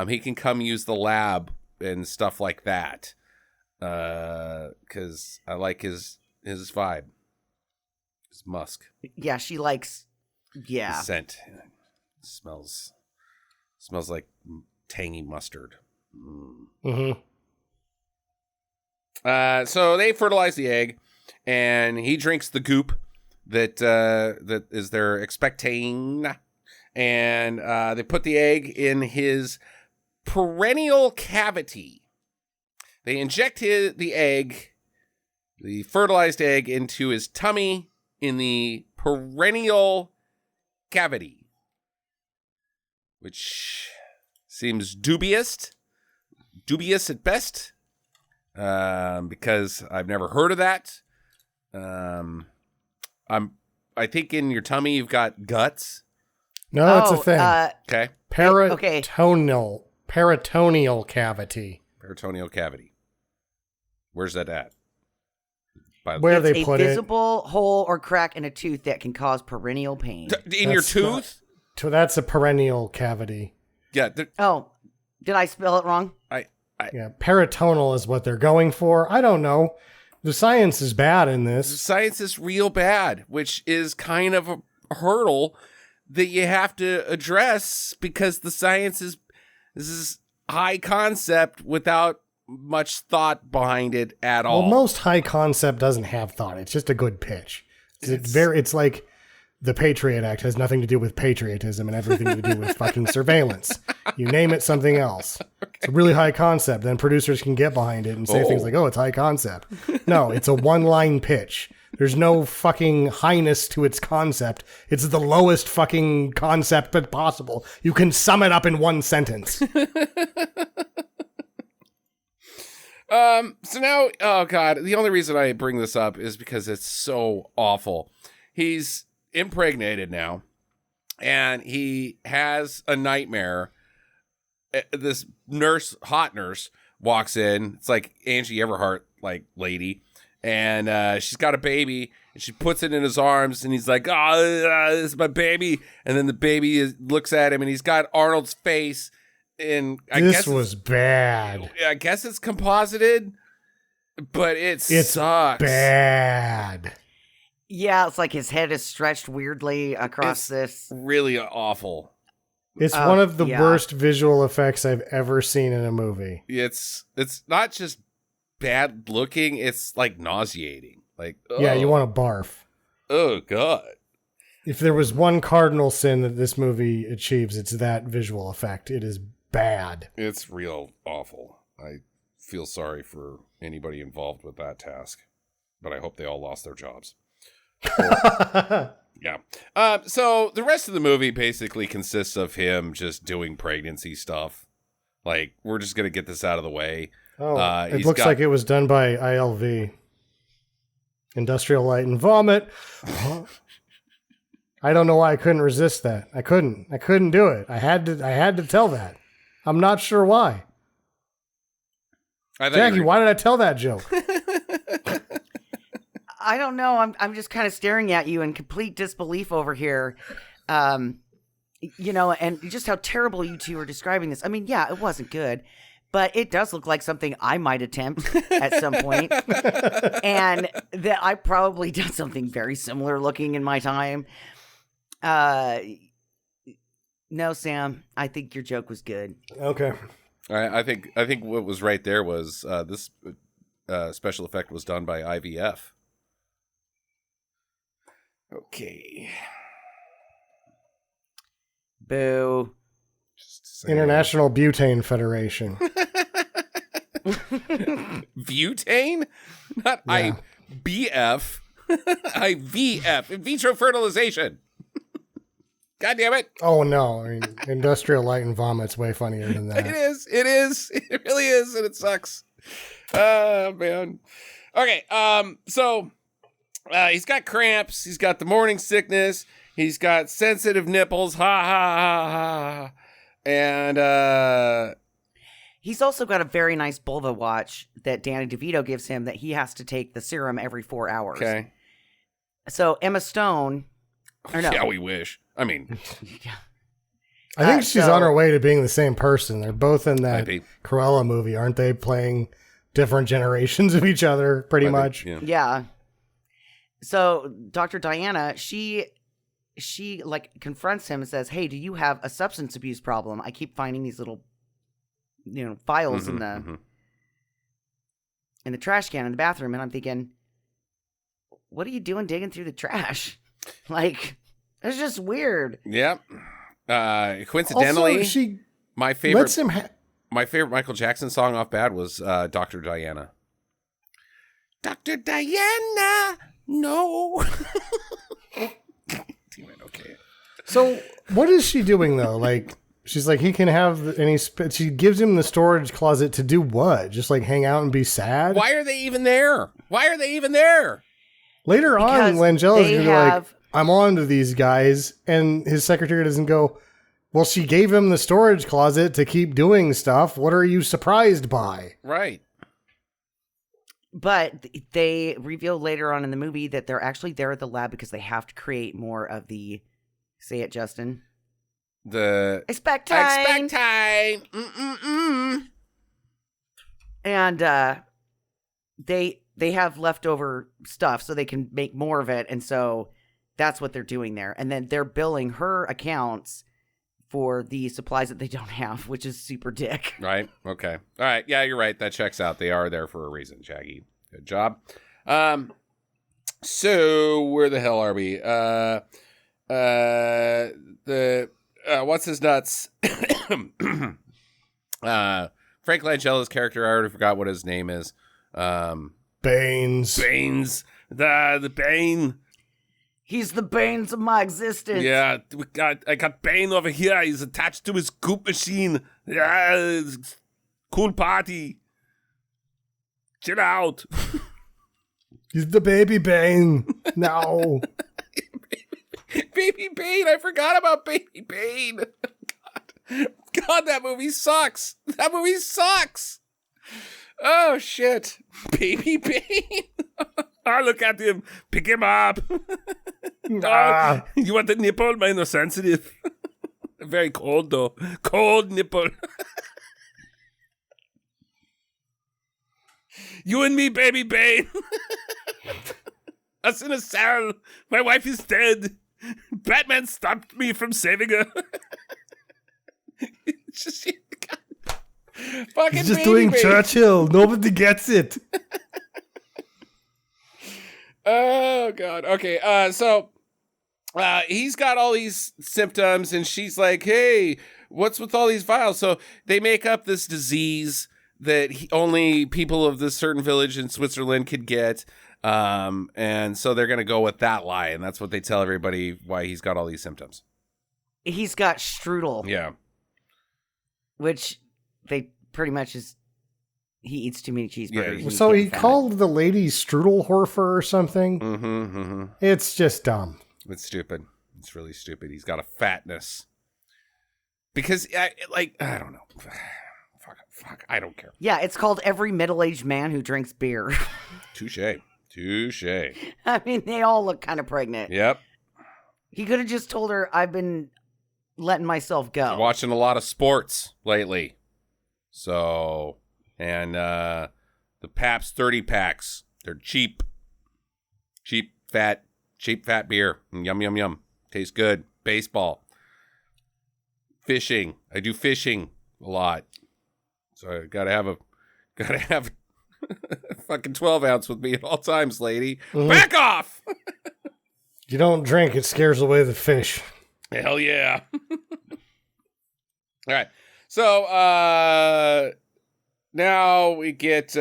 He can come use the lab and stuff like that. Because I like his vibe. His musk. Yeah, she likes. Yeah. His scent. Smells like tangy mustard. Mm-hmm. So they fertilize the egg, and he drinks the goop that is they're expecting, and they put the egg in his perennial cavity. They inject the fertilized egg, into his tummy in the perennial cavity, which seems dubious at best, because I've never heard of that. I think in your tummy you've got guts. No, that's a thing. Okay. Peritoneal cavity. Peritoneal cavity. Where's that at? Where it's they put it. A visible hole or crack in a tooth that can cause perennial pain. In your tooth? So that's a perennial cavity. Yeah. Oh, did I spell it wrong? Yeah, peritoneal is what they're going for. I don't know. The science is bad in this. The science is real bad, which is kind of a hurdle that you have to address, because the science this is high concept without much thought behind it at all. Well, most high concept doesn't have thought. It's just a good pitch. It's like the Patriot Act has nothing to do with patriotism and everything to do with fucking surveillance. You name it something else. Okay. It's a really high concept. Then producers can get behind it and say things like, oh, it's high concept. No, it's a one-line pitch. There's no fucking highness to its concept. It's the lowest fucking concept possible. You can sum it up in one sentence. So now, oh God, the only reason I bring this up is because it's so awful. he's impregnated now, and he has a nightmare. This hot nurse, walks in. It's like Angie Everhart, like lady, and she's got a baby, and she puts it in his arms, and he's like, "Oh, this is my baby." And then the baby looks at him, and he's got Arnold's face. And this was bad. I guess it's composited, but it's sucks. Bad. Yeah, it's like his head is stretched weirdly across this. Really awful. It's one of the worst visual effects I've ever seen in a movie. It's not just bad looking, it's like nauseating. Like, yeah, you want to barf. Oh, God. If there was one cardinal sin that this movie achieves, it's that visual effect. It is bad. It's real awful. I feel sorry for anybody involved with that task, but I hope they all lost their jobs. Yeah. So the rest of the movie basically consists of him just doing pregnancy stuff. Like, we're just going to get this out of the way. Oh, it looks like it was done by ILV. Industrial Light and Vomit. I don't know why I couldn't resist that. I couldn't do it. I had to tell that. I'm not sure why. Jackie, why did I tell that joke? I don't know. I'm just kind of staring at you in complete disbelief over here. And just how terrible you two are describing this. I mean, yeah, it wasn't good, but it does look like something I might attempt at some point. And that I probably done something very similar looking in my time. No, Sam, I think your joke was good. Okay. I think what was right there was this special effect was done by IVF. Okay. Boo. International Butane Federation. Butane? Not IBF. IVF. In vitro fertilization. God damn it. Oh, no. I mean, Industrial Light and Vomit's way funnier than that. It is. It really is, and it sucks. Oh, man. Okay, so he's got cramps. He's got the morning sickness. He's got sensitive nipples. Ha, ha, ha, ha. And he's also got a very nice vulva watch that Danny DeVito gives him that he has to take the serum every 4 hours. Okay. So Emma Stone... Or no. Yeah, we wish. I mean... I think she's on her way to being the same person. They're both in that Maybe. Cruella movie, aren't they? Playing different generations of each other, pretty much. Yeah. So Dr. Diana, she like confronts him and says, "Hey, do you have a substance abuse problem? I keep finding these little, files in the trash can in the bathroom." And I'm thinking, what are you doing digging through the trash? Like, it's just weird. Yep. Coincidentally, also, my favorite lets him my favorite Michael Jackson song off Bad was Dr. Diana. Dr. Diana, no. Damn it, okay. So what is she doing though? Like, she's like, he can have any. She gives him the storage closet to do what? Just like hang out and be sad? Why are they even there? Later on, Langella's gonna be like, I'm on to these guys, and his secretary doesn't go, well, she gave him the storage closet to keep doing stuff. What are you surprised by? Right. But they reveal later on in the movie that they're actually there at the lab because they have to create more of the, say it, Justin. The expectine. And they have leftover stuff so they can make more of it, and so that's what they're doing there. And then they're billing her accounts for the supplies that they don't have, which is super dick. Right. Okay. All right. Yeah, you're right. That checks out. They are there for a reason, Shaggy. Good job. So where the hell are we? What's his nuts? Frank Langella's character, I already forgot what his name is. Baines. The Bane. He's the Banes of my existence. Yeah, I got Bane over here. He's attached to his goop machine. Yeah, cool party. Chill out. He's the baby Bane. No. Baby Bane. I forgot about Baby Bane. God, that movie sucks. That movie sucks. Oh, shit. Baby Bane. Oh, look at him. Pick him up. Oh, you want the nipple? Mine are sensitive. Very cold, though. Cold nipple. You and me, Baby Bane. Us in a cell. My wife is dead. Batman stopped me from saving her. Just, fucking He's just Baby doing Bane. Churchill. Nobody gets it. Oh, God. Okay, so he's got all these symptoms, and she's like, hey, what's with all these vials? So they make up this disease that only people of this certain village in Switzerland could get. And so they're going to go with that lie, and that's what they tell everybody why he's got all these symptoms. He's got strudel. Yeah. Which they pretty much is... He eats too many cheeseburgers. Yeah. So he called the lady Strudelhorfer or something. Mm-hmm. It's just dumb. It's stupid. It's really stupid. He's got a fatness. Because, I don't know. Fuck, I don't care. Yeah, it's called Every Middle-Aged Man Who Drinks Beer. Touche. I mean, they all look kind of pregnant. Yep. He could have just told her, I've been letting myself go. I'm watching a lot of sports lately. So, and the Pabst 30 packs, they're cheap. Cheap, fat beer. Yum, yum, yum. Tastes good. Baseball. Fishing. I do fishing a lot. So I gotta have a fucking 12 ounce with me at all times, lady. Mm-hmm. Back off! You don't drink, it scares away the fish. Hell yeah. All right. So now we get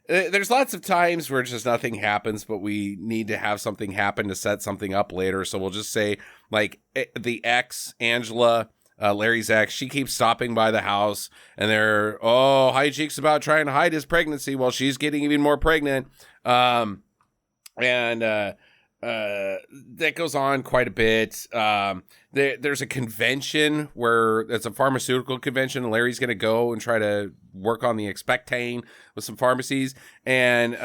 there's lots of times where just nothing happens, but we need to have something happen to set something up later. So we'll just say, like, the ex, Angela, Larry's ex, she keeps stopping by the house, and they're hijinks about trying to hide his pregnancy while she's getting even more pregnant. That goes on quite a bit. There's a convention where it's a pharmaceutical convention, and Larry's going to go and try to work on the expectane with some pharmacies. And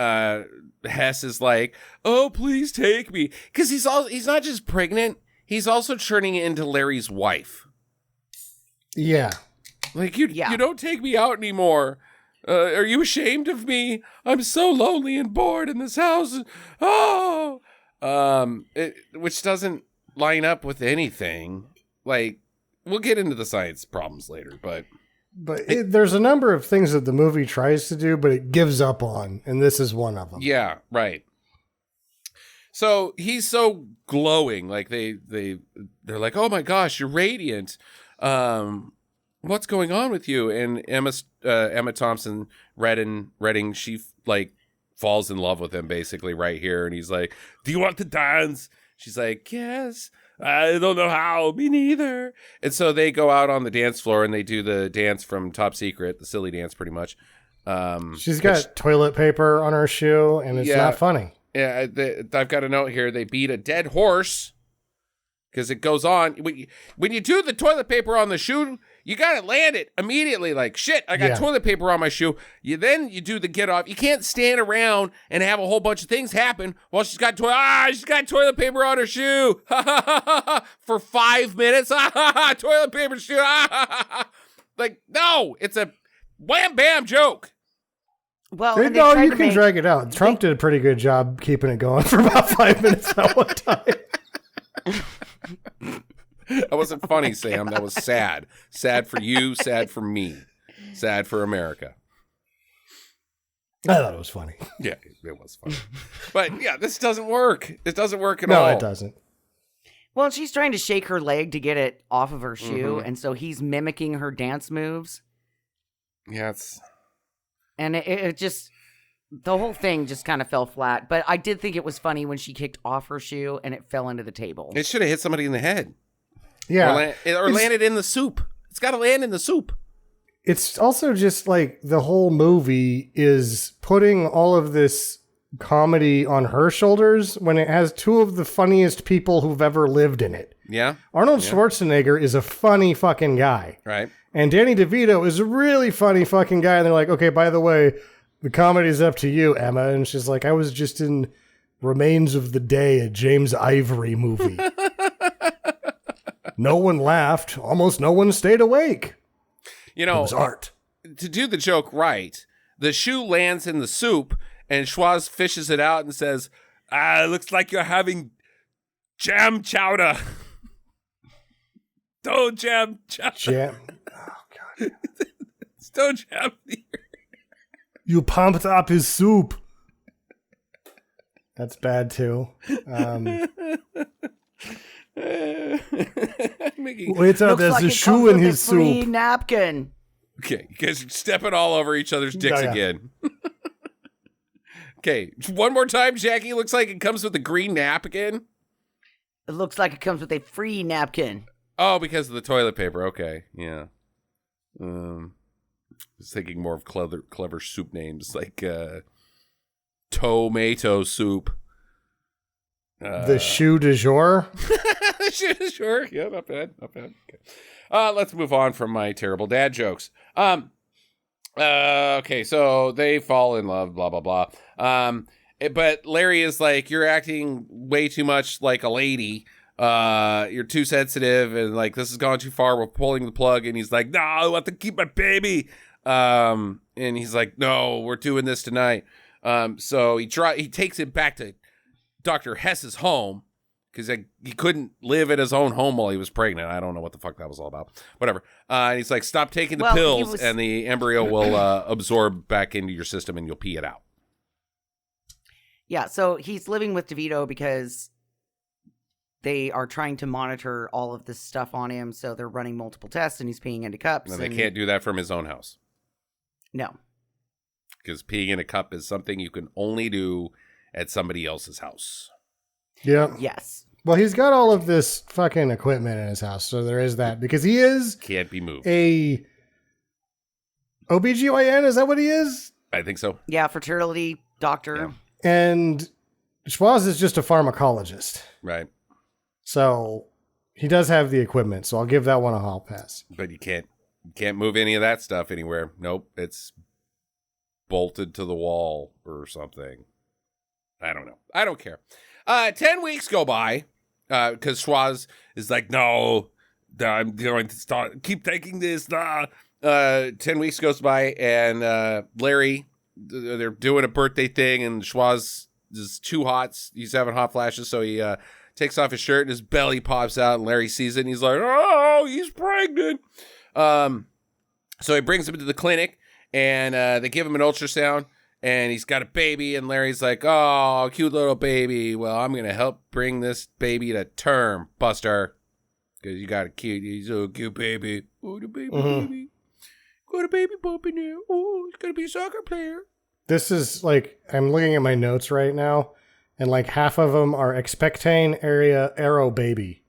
Hess is like, "Oh, please take me," because he's not just pregnant; he's also turning into Larry's wife. Yeah. Like, you don't take me out anymore. Are you ashamed of me? I'm so lonely and bored in this house. Oh. Which doesn't line up with anything. Like, we'll get into the science problems later, but there's a number of things that the movie tries to do, but it gives up on, and this is one of them. Yeah, right. So he's so glowing, like they're like, "Oh my gosh, you're radiant. What's going on with you?" And Emma Thompson, Redding, she like falls in love with him basically right here, and he's like, "Do you want to dance?" She's like, "Yes." "I don't know how." "Me neither." And so they go out on the dance floor and they do the dance from Top Secret, the silly dance, pretty much. She's got toilet paper on her shoe, and it's not funny. Yeah, I've got a note here. They beat a dead horse because it goes on. When you do the toilet paper on the shoe, you got to land it immediately. Like, shit, I got toilet paper on my shoe. You do the get off. You can't stand around and have a whole bunch of things happen while she's got toilet paper on her shoe for 5 minutes. Toilet paper shoe. Like, no, it's a wham bam joke. Well, no, you can drag it out. Trump did a pretty good job keeping it going for about 5 minutes at one time. That wasn't funny, Sam. That was sad. Sad for you, sad for me, sad for America. I thought it was funny. Yeah, it was funny. But yeah, this doesn't work. It doesn't work at all. No, it doesn't. Well, she's trying to shake her leg to get it off of her shoe, and so he's mimicking her dance moves. Yeah, it's... And it just, the whole thing just kind of fell flat. But I did think it was funny when she kicked off her shoe and it fell into the table. It should have hit somebody in the head. Yeah. Or landed in the soup. It's got to land in the soup. It's also just like the whole movie is putting all of this comedy on her shoulders when it has two of the funniest people who've ever lived in it. Yeah. Arnold Schwarzenegger is a funny fucking guy. Right. And Danny DeVito is a really funny fucking guy. And they're like, okay, by the way, the comedy's up to you, Emma. And she's like, I was just in Remains of the Day, a James Ivory movie. No one laughed. Almost no one stayed awake. You know, it was art. To do the joke right, the shoe lands in the soup and Schwaz fishes it out and says, looks like you're having jam chowder. Oh, jam chowder. Jam. Oh, God. Stone jam. You pumped up his soup. That's bad, too. Wait till there's a shoe in his free soup. Napkin. Okay, you guys are stepping all over each other's dicks again. Okay, one more time, Jackie. Looks like it comes with a green napkin. It looks like it comes with a free napkin. Oh, because of the toilet paper. Okay, yeah. I was thinking more of clever soup names like tomato soup. The shoe du jour. Sure. Yeah, not bad. Okay. Let's move on from my terrible dad jokes. Okay, so they fall in love, blah, blah, blah. But Larry is like, you're acting way too much like a lady. You're too sensitive, and like, this has gone too far. We're pulling the plug. And he's like, no, I want to keep my baby. And he's like, no, we're doing this tonight. So he takes it back to Dr. Hess's home because he couldn't live at his own home while he was pregnant. I don't know what the fuck that was all about. Whatever. And he's like, stop taking the pills and the embryo will absorb back into your system and you'll pee it out. Yeah, so he's living with DeVito because they are trying to monitor all of this stuff on him. So they're running multiple tests and he's peeing into cups. And they can't do that from his own house. No. Because peeing in a cup is something you can only do at somebody else's house. Yeah. Yes. Well, he's got all of this fucking equipment in his house, so there is that. Because he can't be moved. A OBGYN, is that what he is? I think so. Yeah, fertility doctor. Yeah. And Schwaz is just a pharmacologist. Right. So he does have the equipment, so I'll give that one a hall pass. But you can't move any of that stuff anywhere. Nope. It's bolted to the wall or something. I don't know. I don't care. 10 weeks go by because Schwaz is like, no, I'm going to keep taking this. 10 weeks goes by and Larry, they're doing a birthday thing and Schwaz is too hot. He's having hot flashes. So he takes off his shirt and his belly pops out and Larry sees it and he's like, oh, he's pregnant. So he brings him to the clinic and they give him an ultrasound. And he's got a baby, and Larry's like, oh, cute little baby. Well, I'm going to help bring this baby to term, Buster. Because you got he's a cute baby. Oh, the baby, baby. Got a baby bump in there. Oh, he's going to be a soccer player. This is like, I'm looking at my notes right now, and like half of them are expectane area arrow baby.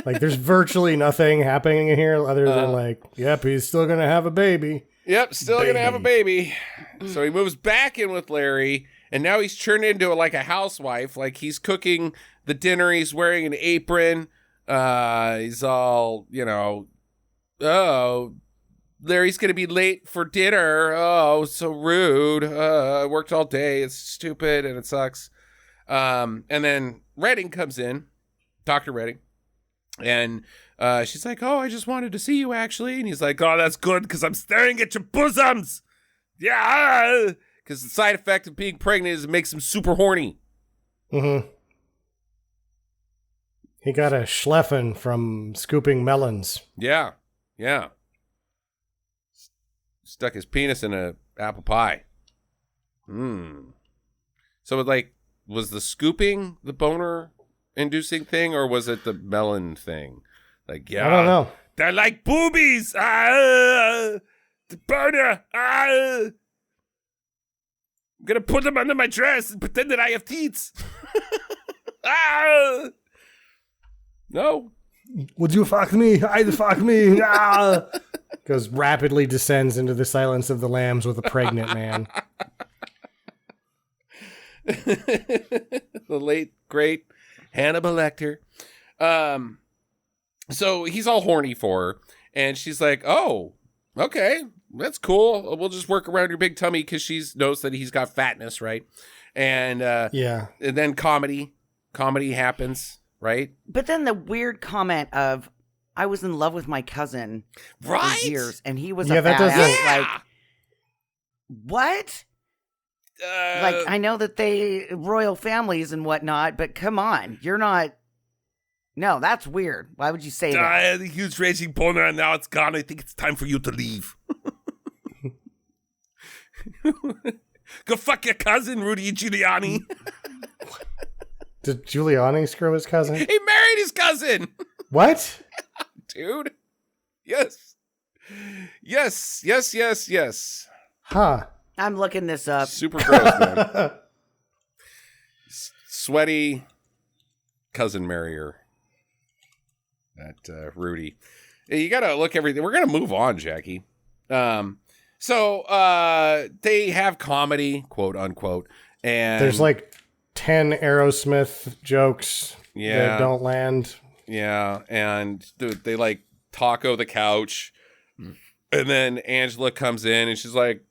Like, there's virtually nothing happening in here other than like, yep, he's still going to have a baby. Yep, still going to have a baby. So he moves back in with Larry, and now he's turned into like a housewife. Like he's cooking the dinner. He's wearing an apron. He's all, oh, Larry's going to be late for dinner. Oh, so rude. I worked all day. It's stupid and it sucks. And then Redding comes in, Dr. Redding, and she's like, oh, I just wanted to see you, actually. And he's like, oh, that's good, because I'm staring at your bosoms. Yeah. Because the side effect of being pregnant is it makes him super horny. Mm-hmm. He got a schleffen from scooping melons. Yeah. Yeah. Stuck his penis in a apple pie. So, like, was the scooping the boner-inducing thing, or was it the melon thing? Like, yeah. I don't know. They're like boobies. The boner. I'm going to put them under my dress and pretend that I have teats. No. Would you fuck me? I'd fuck me. Goes rapidly descends into the Silence of the Lambs with a pregnant man. The late great Hannibal Lecter. So he's all horny for her, and she's like, "Oh, okay, that's cool. We'll just work around your big tummy," because she knows that he's got fatness, right? And and then comedy happens, right? But then the weird comment of, "I was in love with my cousin for years, and he was a badass." Like, what? Like, I know that they royal families and whatnot, but come on, you're not. No, that's weird. Why would you say that? I had a huge raging boner, and now it's gone. I think it's time for you to leave. Go fuck your cousin, Rudy Giuliani. Did Giuliani screw his cousin? He married his cousin. What? Dude. Yes. Huh. I'm looking this up. Super gross, man. Sweaty cousin marrier. That Rudy. You gotta look everything. We're gonna move on, Jackie. So they have comedy, quote unquote, and there's like 10 Aerosmith jokes that don't land. Yeah, and they like taco the couch, and then Angela comes in and she's like,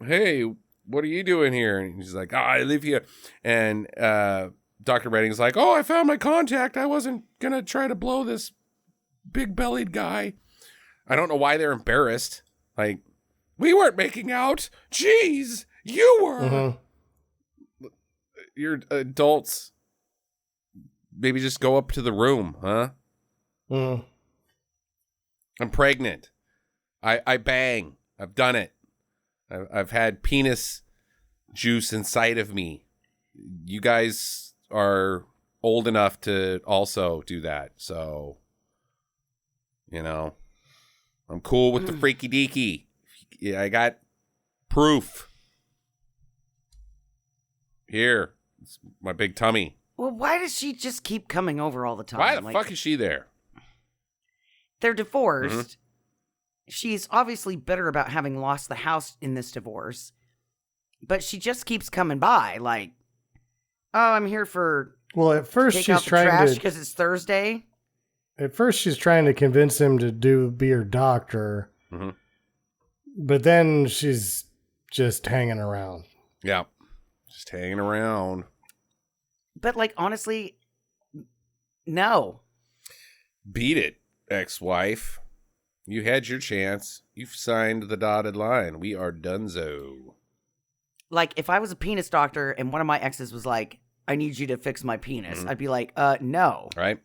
"Hey, what are you doing here?" And she's like, "Oh, I live here." And Dr. Redding's like, "Oh, I found my contact. I wasn't gonna try to blow this big-bellied guy." I don't know why they're embarrassed. Like, we weren't making out. Jeez, you were. Mm-hmm. You're adults. Maybe just go up to the room, huh? Mm. I'm pregnant. I bang. I've done it. I've had penis juice inside of me. You guys are old enough to also do that, so... You know, I'm cool with the freaky deaky. Yeah, I got proof. Here, it's my big tummy. Well, why does she just keep coming over all the time? Why the fuck is she there? They're divorced. Mm-hmm. She's obviously bitter about having lost the house in this divorce. But she just keeps coming by, like, "Oh, I'm here for at first she's trying to, because it's Thursday." At first, she's trying to convince him to be her doctor, mm-hmm. but then she's just hanging around. Yeah, just hanging around. But, like, honestly, no. Beat it, ex-wife. You had your chance. You've signed the dotted line. We are donezo. Like, if I was a penis doctor and one of my exes was like, "I need you to fix my penis," mm-hmm. I'd be like, no. Right.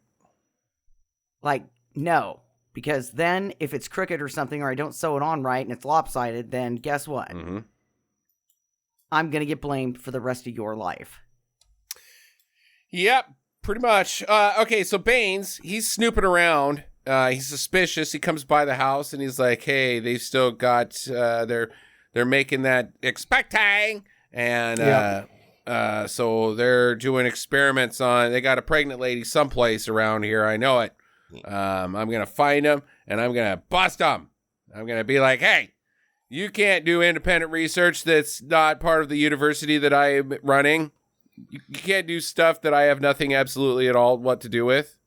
Like, no, because then if it's crooked or something, or I don't sew it on right and it's lopsided, then guess what? Mm-hmm. I'm going to get blamed for the rest of your life. Yep, pretty much. Okay, so Baines, he's snooping around. He's suspicious. He comes by the house and he's like, "Hey, they've still got, they're making that expecting." And so they're doing experiments on, they got a pregnant lady someplace around here. I know it. I'm going to find them, and I'm going to bust them. I'm going to be like, "Hey, you can't do independent research that's not part of the university that I am running. You can't do stuff that I have nothing absolutely at all what to do with."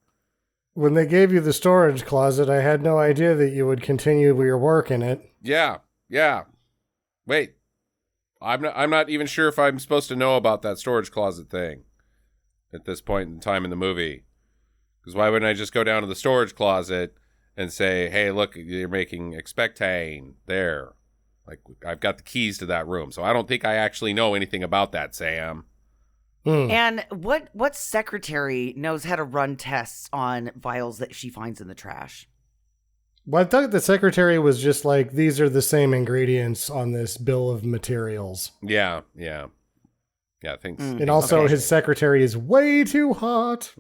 When they gave you the storage closet, I had no idea that you would continue your work in it. Yeah. Wait, I'm not even sure if I'm supposed to know about that storage closet thing at this point in time in the movie. Because why wouldn't I just go down to the storage closet and say, "Hey, look, you're making expectain there." Like, I've got the keys to that room. So I don't think I actually know anything about that, Sam. And what secretary knows how to run tests on vials that she finds in the trash? Well, I thought the secretary was just like, "These are the same ingredients on this bill of materials." Yeah, thanks. And also, his secretary is way too hot.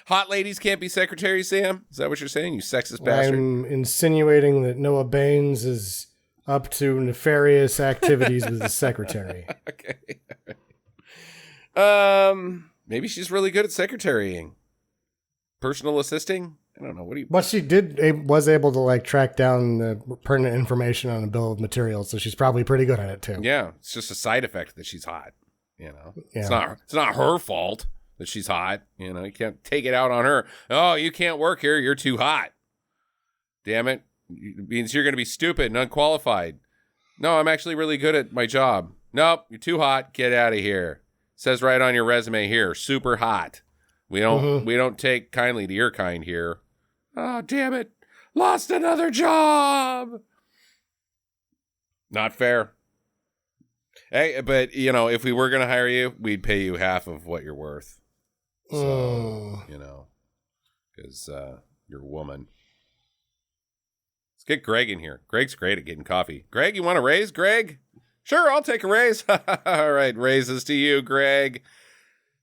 Hot ladies can't be secretaries, Sam? Is that what you're saying, you sexist bastard? I'm insinuating that Noah Baines is up to nefarious activities with his secretary. Okay. Maybe she's really good at secretarying. personal assisting? I don't know. What do you... But she was able to like track down the pertinent information on a bill of materials, so she's probably pretty good at it too. Yeah, it's just a side effect that she's hot. You know, Yeah. It's not her fault that she's hot. You know, you can't take it out on her. Oh, you can't work here. You're too hot. Damn it. It means you're going to be stupid and unqualified. No, I'm actually really good at my job. Nope, you're too hot. Get out of here. Says right on your resume here, super hot. We don't take kindly to your kind here. Oh, damn it. Lost another job. Not fair. Hey, but, you know, if we were going to hire you, we'd pay you half of what you're worth. So, you know, because you're a woman. Let's get Greg in here. Greg's great at getting coffee. Greg, you want a raise, Greg? Sure, I'll take a raise. All right, raises to you, Greg.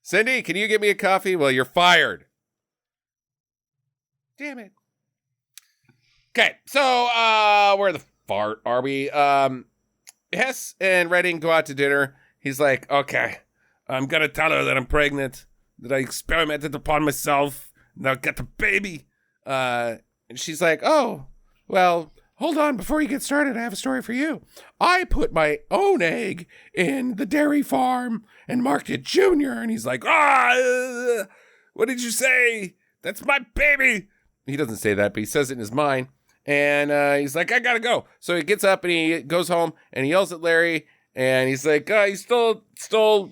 Cindy, can you get me a coffee? Well, you're fired. Damn it. Okay, so where the fart are we? Hess and Redding go out to dinner. He's like, okay, I'm going to tell her that I'm pregnant, that I experimented upon myself, and I'll get the baby. And she's like, oh, well, hold on. Before you get started, I have a story for you. I put my own egg in the dairy farm and marked it Junior. And he's like, what did you say? That's my baby. He doesn't say that, but he says it in his mind. And he's like, I gotta go. So he gets up and he goes home and he yells at Larry. And he's like, he stole Dr.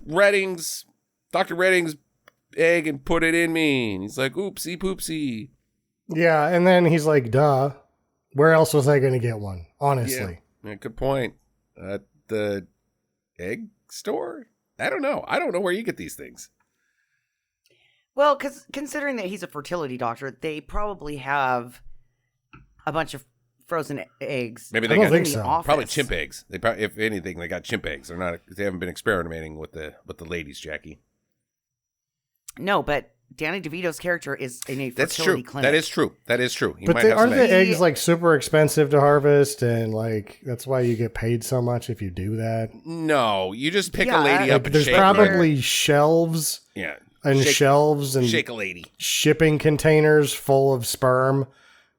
Redding's egg and put it in me. And he's like, oopsie poopsie. Yeah, and then he's like, duh. Where else was I going to get one? Honestly. Yeah, good point. At the egg store? I don't know. I don't know where you get these things. Well, because considering that he's a fertility doctor, they probably have a bunch of frozen eggs. Maybe they I don't got think so. Probably chimp eggs. They probably, if anything, they got chimp eggs. They haven't been experimenting with the ladies, Jackie. No, but Danny DeVito's character is in a fertility clinic. That is true. He but might have aren't some the eggs like super expensive to harvest, and like that's why you get paid so much if you do that? No, you just pick a lady up and there's shake probably her. shelves. Yeah. And shelves and shake a lady. Shipping containers full of sperm,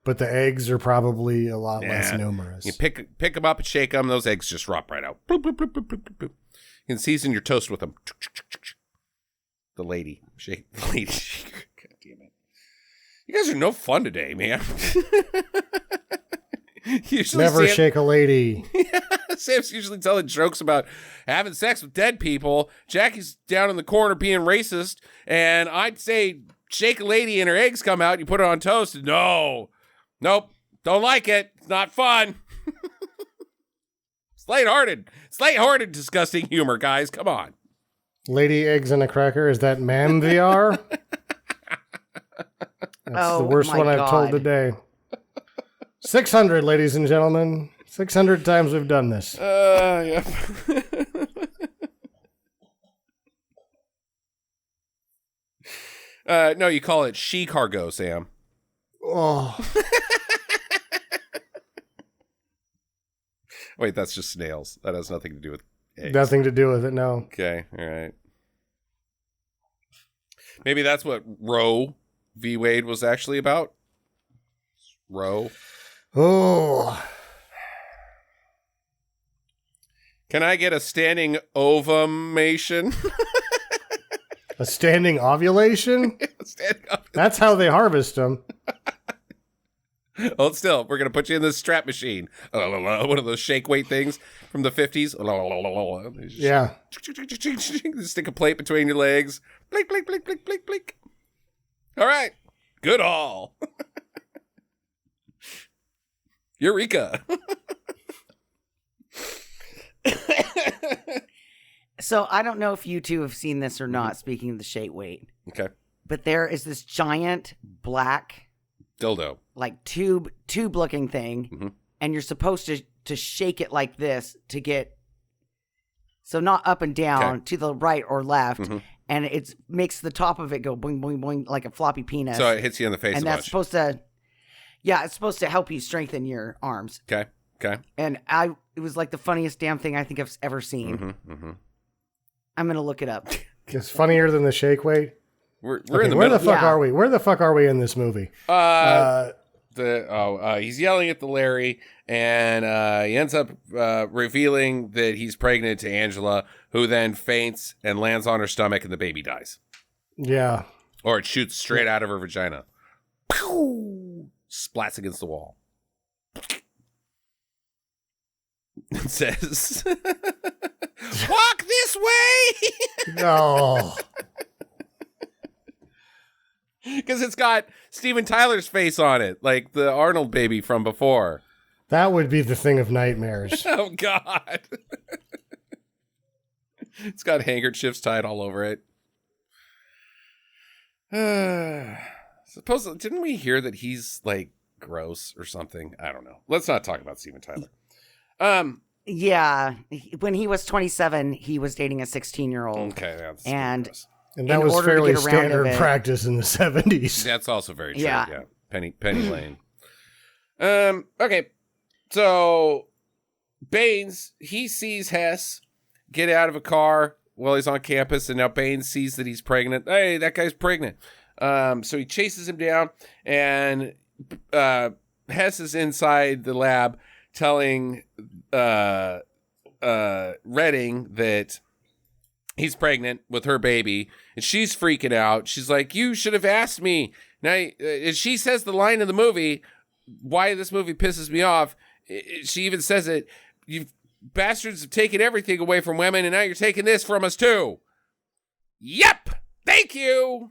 but the eggs are probably a lot less numerous. You pick them up and shake them. Those eggs just drop right out. Bloop, bloop, bloop, bloop, bloop, bloop. You can season your toast with them. The lady. Shake the lady. God damn it. You guys are no fun today, man. Never shake a lady. Sam's usually telling jokes about having sex with dead people. Jackie's down in the corner being racist. And I'd say shake a lady and her eggs come out. And you put it on toast. No. Nope. Don't like it. It's not fun. It's lighthearted. It's lighthearted, disgusting humor, guys. Come on. Lady eggs and a cracker. Is that man VR? That's the worst one I've told today. 600, ladies and gentlemen. 600 times we've done this. Yeah. No, you call it she cargo, Sam. Oh. Wait, that's just snails. That has nothing to do with eggs. Nothing to do with it, no. Okay, all right. Maybe that's what Roe v. Wade was actually about. Roe. Oh. Can I get a standing ovumation? A standing ovulation? Standing ovulation. That's how they harvest them. Hold still. We're going to put you in this strap machine. One of those shake weight things from the 50s. Yeah. Stick a plate between your legs. Blink, blink, blink, blink, blink, blink. All right. Good all. Eureka. So I don't know if you two have seen this or not, speaking of the shake weight. Okay. But there is this giant black dildo, like tube looking thing, and you're supposed to shake it like this to get, so not up and down to the right or left, and it makes the top of it go boing, boing, boing like a floppy penis. So it hits you in the face and that's supposed to, it's supposed to help you strengthen your arms. Okay. And it was like the funniest damn thing I think I've ever seen. I'm going to look it up. It's funnier than the shake weight. We're okay, in the where middle. the fuck are we? Where the fuck are we in this movie? He's yelling at the Larry, and he ends up revealing that he's pregnant to Angela, who then faints and lands on her stomach, and the baby dies. Yeah. Or it shoots straight out of her vagina. Pew! Splats against the wall. It says, "Walk this way." No. Because it's got Steven Tyler's face on it, like the Arnold baby from before. That would be the thing of nightmares. Oh, God. It's got handkerchiefs tied all over it. Didn't we hear that he's, like, gross or something? I don't know. Let's not talk about Steven Tyler. Yeah. When he was 27, he was dating a 16-year-old. Okay, that's and gross. And that was fairly standard practice in the 70s. That's also very true. Yeah. Penny Lane. Okay. So Baines, he sees Hess get out of a car while he's on campus, and now Baines sees that he's pregnant. Hey, that guy's pregnant. So he chases him down, and Hess is inside the lab telling Redding that he's pregnant with her baby, and she's freaking out. She's like, "You should have asked me." Now, she says the line in the movie, why this movie pisses me off. She even says it, "You bastards have taken everything away from women, and now you're taking this from us too." Yep. Thank you.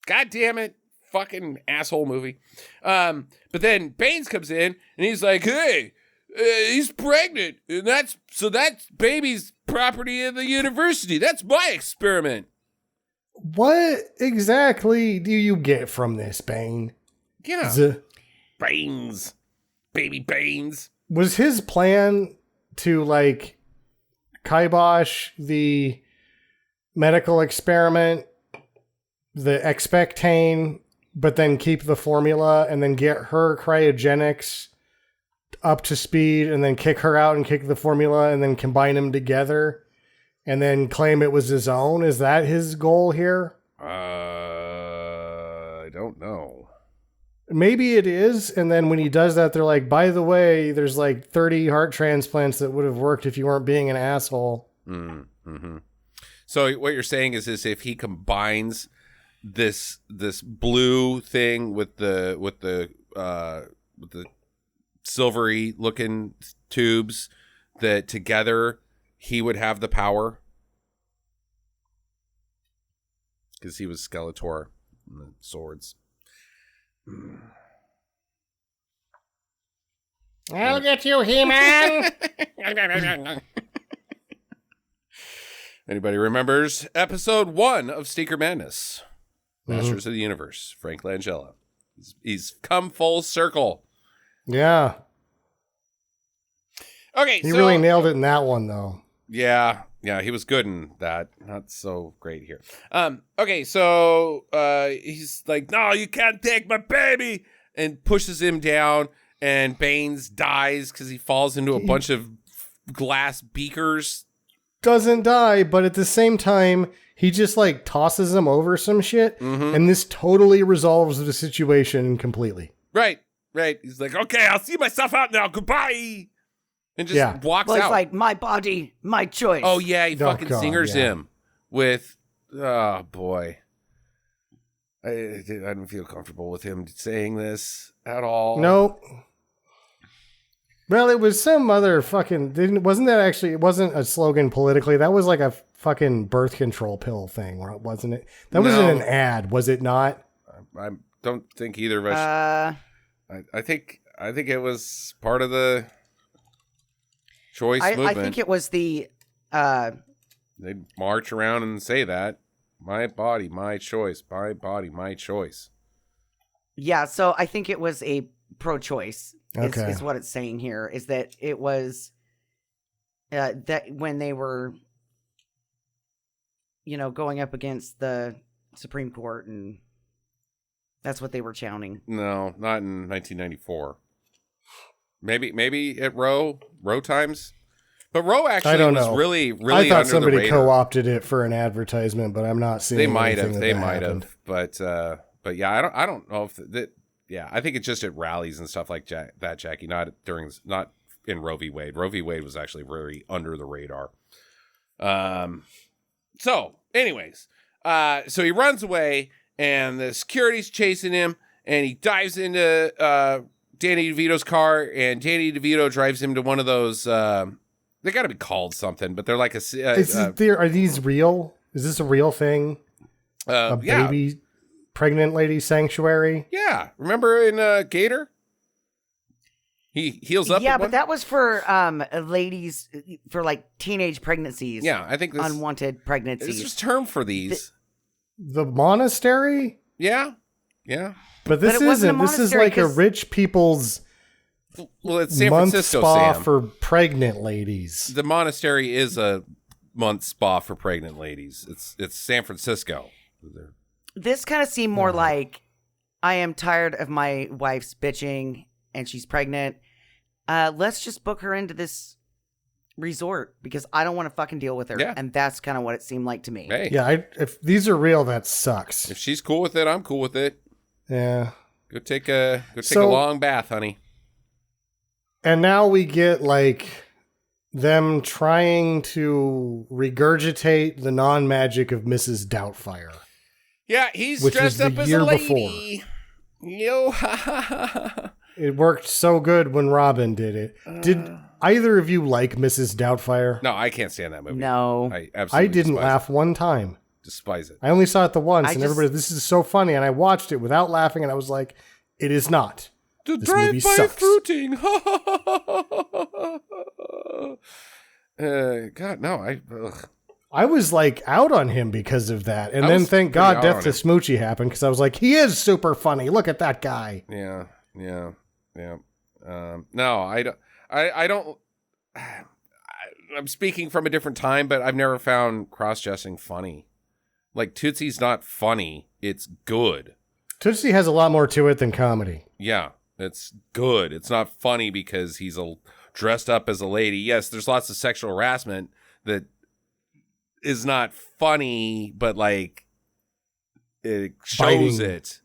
God damn it. Fucking asshole movie. But then Baines comes in, and he's like, "Hey, he's pregnant, and that's baby's property of the university. That's my experiment." What exactly do you get from this, Bane? Yeah. Baines. Baby Baines. Was his plan to, like, kibosh the medical experiment, the expectane, but then keep the formula and then get her cryogenics up to speed and then kick her out and kick the formula and then combine them together and then claim it was his own? Is that his goal here? I don't know. Maybe it is. And then when he does that, they're like, by the way, there's like 30 heart transplants that would have worked if you weren't being an asshole. Mm-hmm. So what you're saying is if he combines this blue thing with the silvery looking tubes, that together he would have the power, because he was Skeletor and the swords. I'll get you, He-Man. Anybody remembers episode 1 of Stinker Madness? Masters of the Universe, Frank Langella. He's come full circle. Yeah. Okay, he really nailed it in that one, though. Yeah, he was good in that. Not so great here. Okay, so he's like, "No, you can't take my baby," and pushes him down, and Baines dies because he falls into a bunch of glass beakers. Doesn't die, but at the same time, he just like tosses him over some shit, and this totally resolves the situation completely. Right. He's like, "Okay, I'll see myself out now. Goodbye." And just walks out. It's like, my body, my choice. Oh, yeah, he fucking zingers him with, oh, boy. I don't feel comfortable with him saying this at all. Nope. Well, it was some other fucking, it wasn't a slogan politically. That was like a fucking birth control pill thing, wasn't it? That wasn't an ad, was it not? I don't think either of us. I think it was part of the choice movement. I think it was the... They'd march around and say that. My body, my choice. My body, my choice. Yeah, so I think it was a pro-choice, Okay. is what it's saying here, is that it was that when they were, going up against the Supreme Court, and that's what they were chanting. No, not in 1994. Maybe at Roe times. But Roe I actually don't was know. really, really I thought under somebody the radar. co-opted it for an advertisement, but I'm not seeing. They might anything have. They that might happened. have. But yeah, I don't know if that. Yeah, I think it's just at rallies and stuff like that, Jackie. Not in Roe v. Wade. Roe v. Wade was actually very under the radar. So, anyways, so he runs away, and the security's chasing him, and he dives into Danny DeVito's car, and Danny DeVito drives him to one of those. They got to be called something, but they're like Are these real? Is this a real thing? A baby pregnant lady sanctuary? Yeah. Remember in Gator? He heals up. Yeah, but that was for ladies for like teenage pregnancies. Yeah, I think this unwanted pregnancies. It's just term for these. The monastery? Yeah. But this isn't. This is like a rich people's it's San month Francisco spa Sam. for pregnant ladies. The monastery is a month spa for pregnant ladies. It's San Francisco. This kind of seemed more like, I am tired of my wife's bitching and she's pregnant. Let's just book her into this resort because I don't want to fucking deal with her. Yeah. And that's kind of what it seemed like to me. Hey, Yeah, if these are real, that sucks. if she's cool with it, I'm cool with it. Yeah. Go take a long bath, honey. And now we get like them trying to regurgitate the non-magic of Mrs. Doubtfire. Yeah, he's Which dressed was up the as year a lady. Yo, It worked so good when Robin did it. Did either of you like Mrs. Doubtfire? No, I can't stand that movie. No. I absolutely I didn't despise laugh one time. Despise it. I only saw it the once, I and just- everybody, this is so funny, and I watched it without laughing, and I was like, it is not. The This movie drive-by sucks. fruiting. God, no. I was like out on him because of that, and I then was thank pretty God out Death on to him. Smoochie happened because I was like, he is super funny. Look at that guy. Yeah. No, I don't. I don't. I'm speaking from a different time, but I've never found cross-dressing funny. Like Tootsie's not funny; it's good. Tootsie has a lot more to it than comedy. Yeah, it's good. It's not funny because he's dressed up as a lady. Yes, there's lots of sexual harassment that is not funny, but like it shows Biting. it.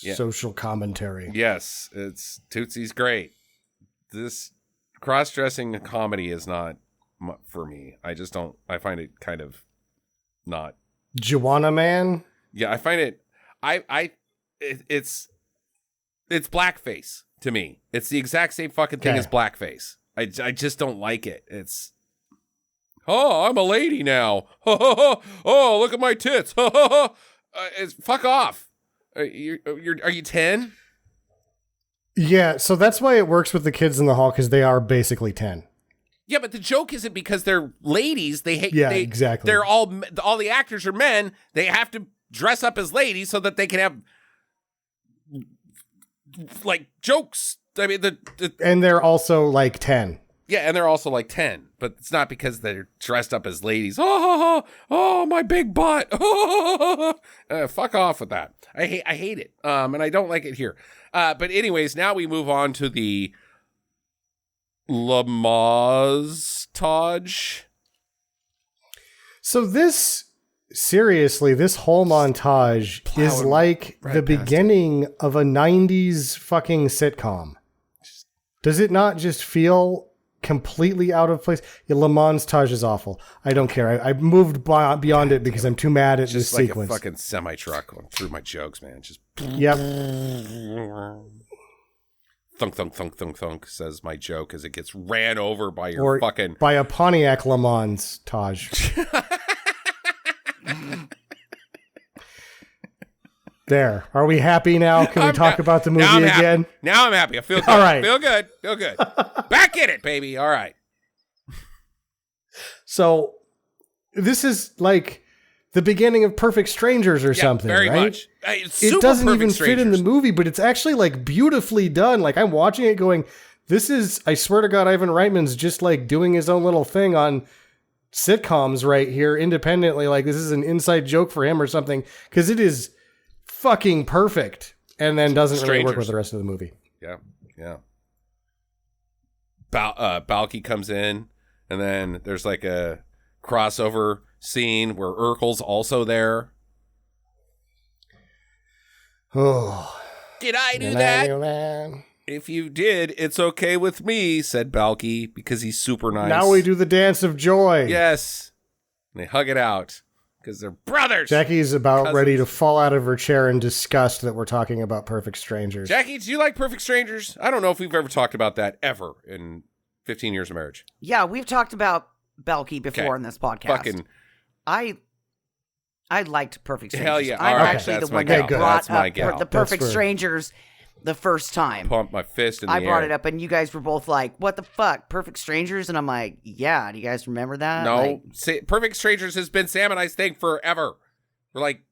Yeah. Social commentary. Yes, it's Tootsie's great. This cross-dressing comedy is not for me. I just don't. I find it kind of not. Joanna Man. Yeah, I find it. It's blackface to me. It's the exact same fucking thing Okay. as blackface. I just don't like it. It's. Oh, I'm a lady now. Oh, look at my tits. Fuck off. Are you 10? Yeah, so that's why it works with the kids in the hall because they are basically 10. Yeah, but the joke isn't because they're ladies. They hate. Yeah, exactly. They're all the actors are men. They have to dress up as ladies so that they can have like jokes. I mean, And they're also like 10. yeah, and they're also like 10, but it's not because they're dressed up as ladies. Oh, my big butt. Fuck off with that. I hate it. And I don't like it here. But anyways, now we move on to the Lamaze-tage. So this whole montage is Plowing like right the past beginning of a 90s fucking sitcom. Does it not just feel completely out of place? Yeah, Le Mans Taj is awful. I don't care. I moved beyond it because I'm too mad at this Just like sequence. a fucking semi-truck going through my jokes, man. Just Yep. thunk, thunk, thunk, thunk, thunk, says my joke as it gets ran over by your Or fucking... by a Pontiac Le Mans Taj. There. Are we happy now? Can we talk about the movie now I'm happy. again? Now I'm happy. I feel good. All right. Feel good. Back in it, baby. All right. So this is like the beginning of Perfect Strangers or something, very right? much. It's It super doesn't Perfect even fit in the Strangers. movie, but it's actually like beautifully done. Like I'm watching it going, this is, I swear to God, Ivan Reitman's just like doing his own little thing on sitcoms right here independently. Like this is an inside joke for him or something. Cause it is fucking perfect. And then doesn't really work Strangers. with the rest of the movie. Yeah. Balky comes in And then there's like a crossover scene where Urkel's also there. Oh. Did I do that? If you did, it's okay with me, said Balky, because he's super nice. Now we do the dance of joy. Yes. And they hug it out because they're brothers. Jackie's about ready to fall out of her chair in disgust that we're talking about Perfect Strangers. Jackie, do you like Perfect Strangers? I don't know if we've ever talked about that ever in 15 years of marriage. Yeah, we've talked about Balky before in this podcast. I liked Perfect Strangers. Hell yeah. I'm All right. actually That's the my one gal. that brought That's my up gal. the Perfect Strangers the first time. Pump my fist in the I air. brought it up, and you guys were both like, what the fuck, Perfect Strangers? And I'm like, yeah, do you guys remember that? No. Perfect Strangers has been Sam and I's thing forever. We're like,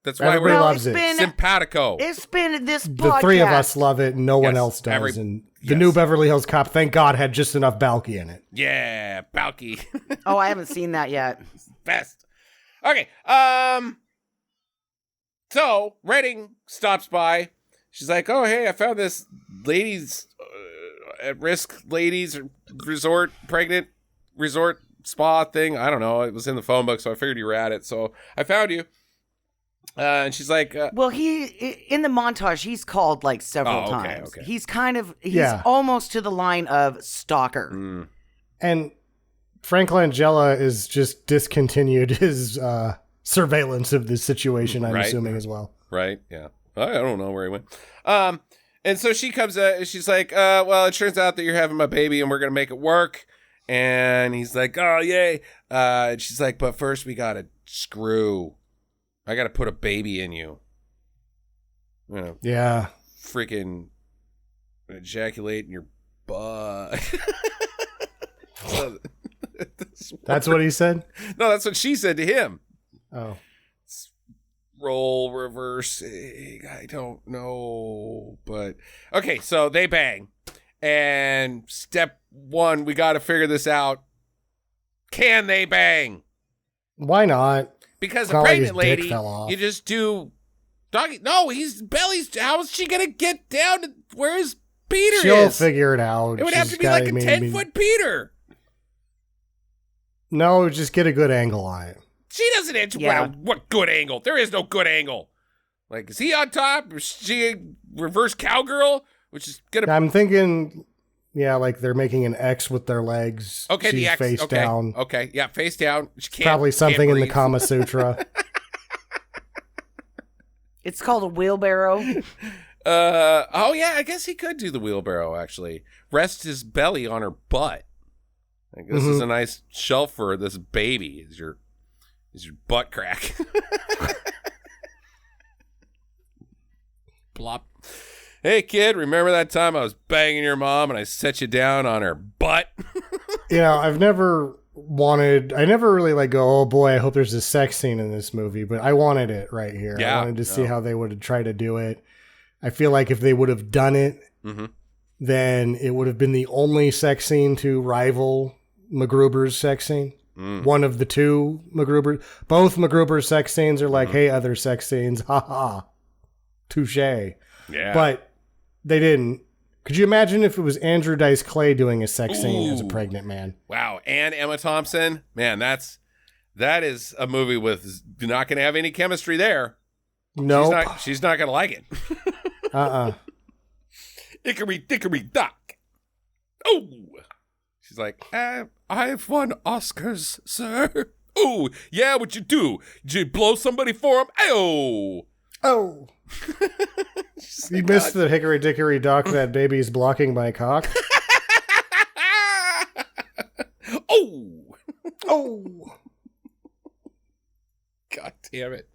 that's why Everybody we're loves it. simpatico. It's been this podcast. The three of us love it, and no one Yes, else does. And the yes. new Beverly Hills Cop, thank God, had just enough Balky in it. Yeah, Balky. Oh, I haven't seen that yet. Best. Okay. So Redding stops by. She's like, "Oh, hey, I found this ladies at risk ladies resort, pregnant resort spa thing. I don't know. It was in the phone book, so I figured you were at it. So I found you." And she's like, well, in the montage, he's called like several times. Okay. He's almost to the line of stalker. Mm. And Frank Langella is just discontinued his surveillance of this situation, I'm assuming, as well. Right, yeah. I don't know where he went. And so she comes she's like, well, it turns out that you're having my baby and we're going to make it work. And he's like, oh, yay. And she's like, but first we got to screw. I got to put a baby in you. You know, yeah. Freaking ejaculate in your butt. That's what he said? No, that's what she said to him. Oh. Roll reversing. I don't know, but okay. So they bang, and step one, we got to figure this out. Can they bang? Why not? Because It's a not like pregnant his dick lady, fell off. you just do doggy. No, he's belly's. How is she gonna get down to where his Peter She'll is? figure it out. It would have She's to be like a gotta 10-foot Peter. No, just get a good angle on it. She doesn't answer. Yeah. What good angle? There is no good angle. Like, is he on top? Or is she a reverse cowgirl? Which is gonna. I'm thinking, yeah, like they're making an X with their legs. Okay, She's the X. face Okay. down. Okay, yeah, face down. She can't, Probably something can't in the breathe. Kama Sutra. It's called a wheelbarrow. Oh yeah, I guess he could do the wheelbarrow. Actually, rest his belly on her butt. Like, this is a nice shelf for this baby. Is your butt crack? Plop. Hey kid, remember that time I was banging your mom and I set you down on her butt? You know, I never really like go, oh boy, I hope there's a sex scene in this movie, but I wanted it right here. Yeah, I wanted to see how they would try to do it. I feel like if they would have done it, then it would have been the only sex scene to rival MacGruber's sex scene. One of the two MacGruber. Both MacGruber's sex scenes are like, hey, other sex scenes, haha, touche. Yeah. But they didn't. Could you imagine if it was Andrew Dice Clay doing a sex scene as a pregnant man? Wow. And Emma Thompson, man, that is a movie with not going to have any chemistry there. Nope. She's not going to like it. Dickory dock. Oh. She's like, I've won Oscars, sir. Oh, yeah, what'd you do? Did you blow somebody for him? Oh. You missed the hickory dickory dock, that baby's blocking my cock. Oh. God damn it.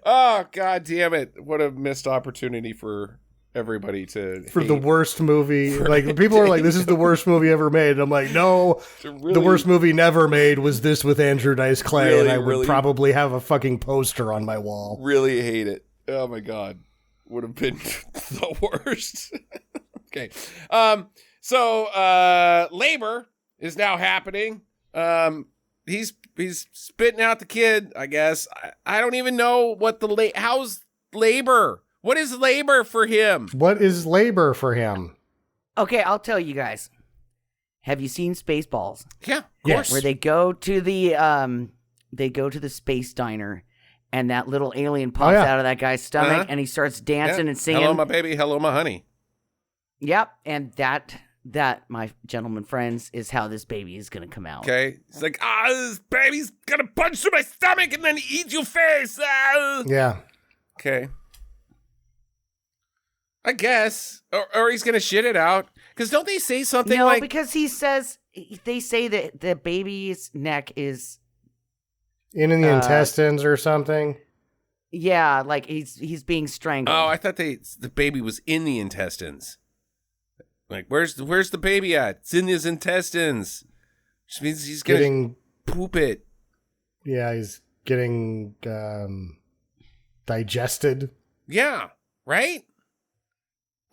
Oh, God damn it. What a missed opportunity for everybody to for the worst movie. Like, people are like, this is the worst movie ever made. And I'm like, no, the worst movie never made was this with Andrew Dice Clay, and I would probably have a fucking poster on my wall. Really hate it. Oh my God. Would have been the worst. Okay. So labor is now happening. He's spitting out the kid, I guess. I don't even know what how's labor? What is labor for him? What is labor for him? Okay, I'll tell you guys. Have you seen Spaceballs? Yeah, of Yes. course. Where they go to the space diner, and that little alien pops out of that guy's stomach, and he starts dancing and singing. Hello, my baby. Hello, my honey. Yep, and that, my gentlemen friends, is how this baby is going to come out. Okay. It's like, this baby's going to punch through my stomach and then eat your face. Yeah. Okay. I guess. Or he's going to shit it out. Because don't they say something No, like... because they say that the baby's neck is... In the intestines or something. Yeah, like he's being strangled. Oh, I thought the baby was in the intestines. Like, where's the baby at? It's in his intestines. Which means he's getting poop it. Yeah, he's getting digested. Yeah, right?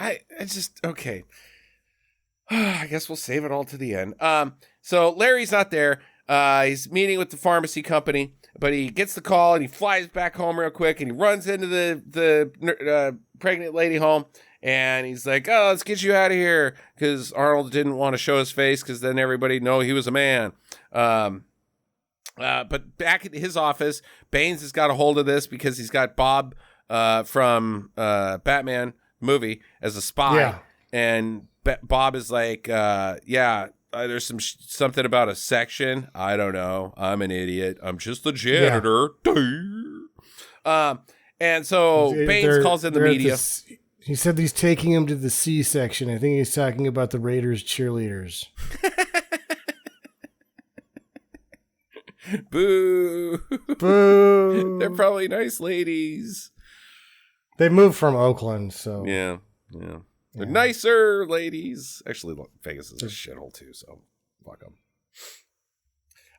I just, okay. I guess we'll save it all to the end. So Larry's not there. He's meeting with the pharmacy company, but he gets the call and he flies back home real quick and he runs into the pregnant lady home and he's like, oh, let's get you out of here, because Arnold didn't want to show his face because then everybody know he was a man. But back at his office, Baines has got a hold of this because he's got Bob from Batman movie as a spy. Yeah. And Bob is like, there's something about a section. I don't know. I'm an idiot. I'm just the janitor. Yeah. And so Baines calls in the media. He said he's taking him to the C section. I think he's talking about the Raiders cheerleaders. Boo. Boo. They're probably nice ladies. They moved from Oakland, so. Yeah. They're nicer ladies. Actually, look, Vegas is a shithole too, so fuck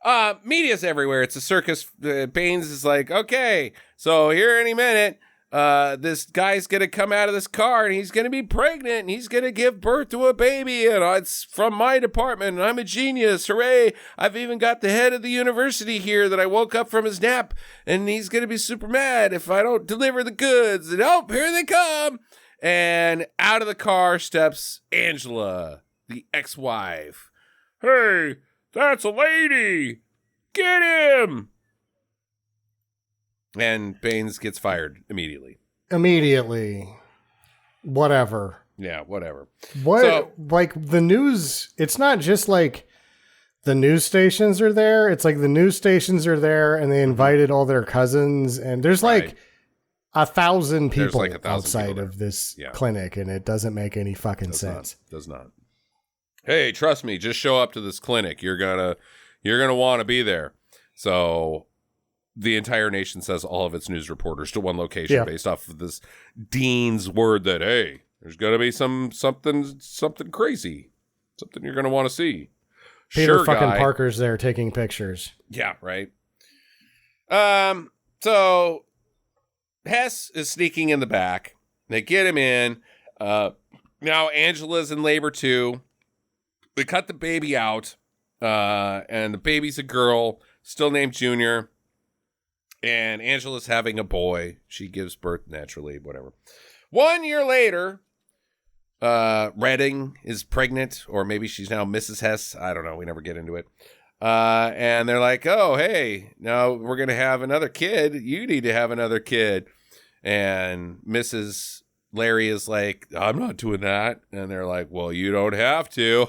them. Media's everywhere. It's a circus. Baines is like, okay, so here any minute, this guy's going to come out of this car and he's going to be pregnant and he's going to give birth to a baby and it's from my department and I'm a genius. Hooray. I've even got the head of the university here that I woke up from his nap and he's going to be super mad if I don't deliver the goods. And oh, here they come. And out of the car steps Angela, the ex-wife. Hey, that's a lady. Get him. And Baines gets fired immediately. Whatever. Yeah, whatever. Like the news, it's not just like the news stations are there. It's like the news stations are there and they invited all their cousins. And there's like 1,000 people outside of this clinic, and it doesn't make any fucking sense. Does not. Hey, trust me, just show up to this clinic. You're gonna want to be there. So the entire nation says all of its news reporters to one location based off of this dean's word that, hey, there's gonna be something crazy, something you're gonna want to see. Peter Parker's there taking pictures. Yeah, right. So Hess is sneaking in the back. They get him in. Now Angela's in labor too. They cut the baby out, and the baby's a girl, still named Junior. And Angela's having a boy. She gives birth naturally, whatever. 1 year later, Redding is pregnant, or maybe she's now Mrs. Hess. I don't know. We never get into it. And they're like, oh, hey, now we're going to have another kid. You need to have another kid. And Mrs. Larry is like, I'm not doing that. And they're like, well, you don't have to.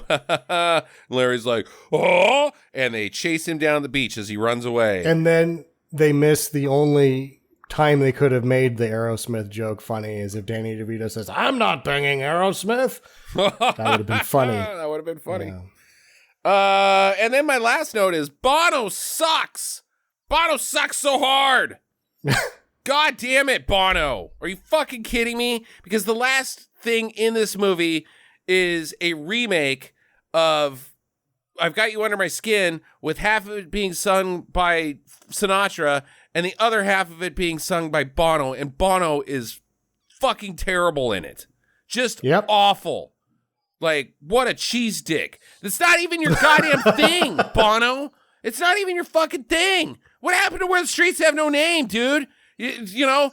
Larry's like, oh, and they chase him down the beach as he runs away. And then they miss the only time they could have made the Aerosmith joke funny is if Danny DeVito says, I'm not banging Aerosmith. That would have been funny. That would have been funny. Yeah. And then my last note is Bono sucks. Bono sucks so hard. God damn it, Bono. Are you fucking kidding me? Because the last thing in this movie is a remake of I've Got You Under My Skin, with half of it being sung by Sinatra and the other half of it being sung by Bono. And Bono is fucking terrible in it. Just awful. Like, what a cheese dick. That's not even your goddamn thing, Bono. It's not even your fucking thing. What happened to Where the Streets Have No Name, dude? You know,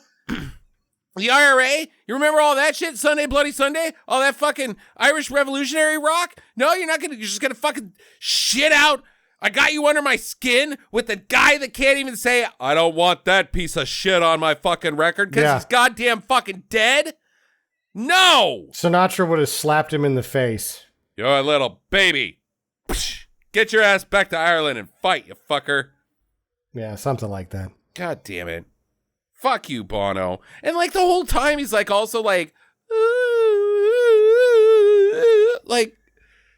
The IRA? You remember all that shit? Sunday Bloody Sunday? All that fucking Irish Revolutionary rock? No, you're just gonna fucking shit out. I got you under my skin with the guy that can't even say, I don't want that piece of shit on my fucking record because he's goddamn fucking dead? No! Sinatra would have slapped him in the face. You're a little baby. Get your ass back to Ireland and fight, you fucker. Yeah, something like that. God damn it. Fuck you, Bono. And like the whole time he's like also like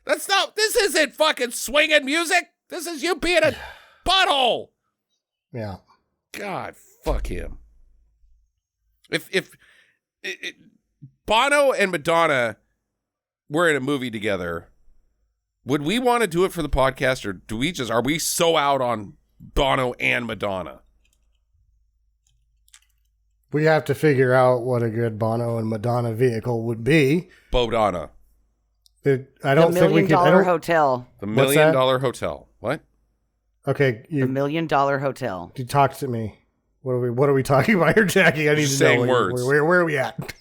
this isn't fucking swinging music. This is you being a butthole. Yeah. God, fuck him. If Bono and Madonna were in a movie together, would we want to do it for the podcast, or are we so out on Bono and Madonna? We have to figure out what a good Bono and Madonna vehicle would be. Bodonna. I don't think we can. $1 Million Hotel. The $1 Million Hotel. What? Okay, The $1 Million Hotel. You talk to me. What are we talking about here, Jackie? I need to know words. Where are we at?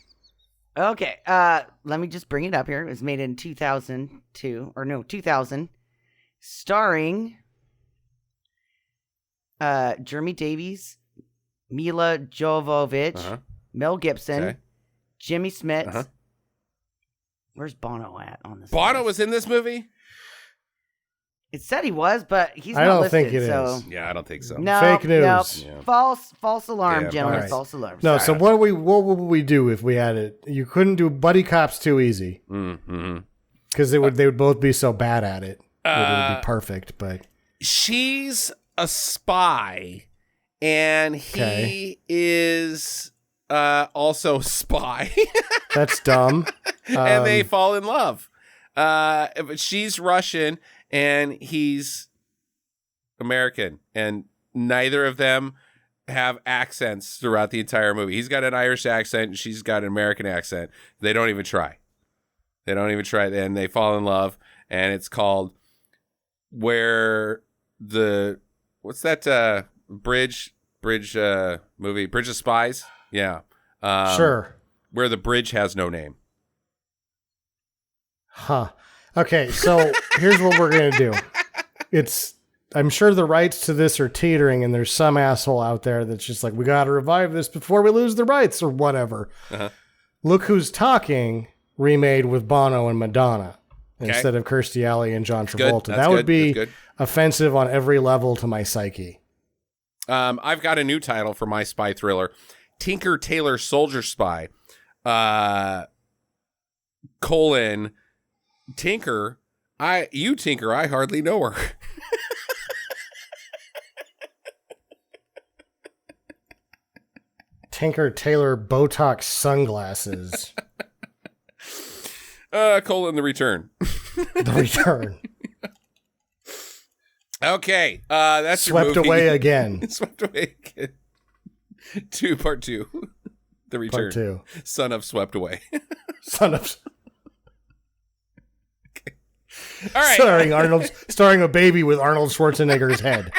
Okay, let me just bring it up here. It was made in 2000, starring Jeremy Davies, Mila Jovovich, Mel Gibson, Jimmy Smits. Where's Bono at on this? Bono was in this movie? It said he was, but he's not I don't listed. think it is. Yeah, I don't think so. No, Fake news. No. Yeah. False alarm, gentlemen. right. False alarm. No, Sorry. so what would we do if we had it? You couldn't do Buddy Cops too easy. Because they would both be so bad at it. It would be perfect, but she's a spy, and he is also a spy. that's dumb. And they fall in love. But she's Russian and he's American, and neither of them have accents throughout the entire movie. He's got an Irish accent and she's got an American accent. They don't even try. And they fall in love, and it's called what's that bridge movie? Bridge of Spies? Yeah. Sure. Where the bridge has no name. Huh. Okay, so here's what we're going to do. I'm sure the rights to this are teetering, and there's some asshole out there that's just like, we got to revive this before we lose the rights or whatever. Look Who's Talking remade with Bono and Madonna instead of Kirstie Alley and John Travolta. That would be offensive on every level to my psyche. I've got a new title for my spy thriller. Tinker Tailor Soldier Spy. Tinker, I hardly know her. Tinker Tailor Botox sunglasses. The Return. The Return. Okay, that's Swept your movie. Away Again. Swept Away Again. Part 2. The Return. Part 2. Son of Swept Away. Son of... All right. Starring a baby with Arnold Schwarzenegger's head.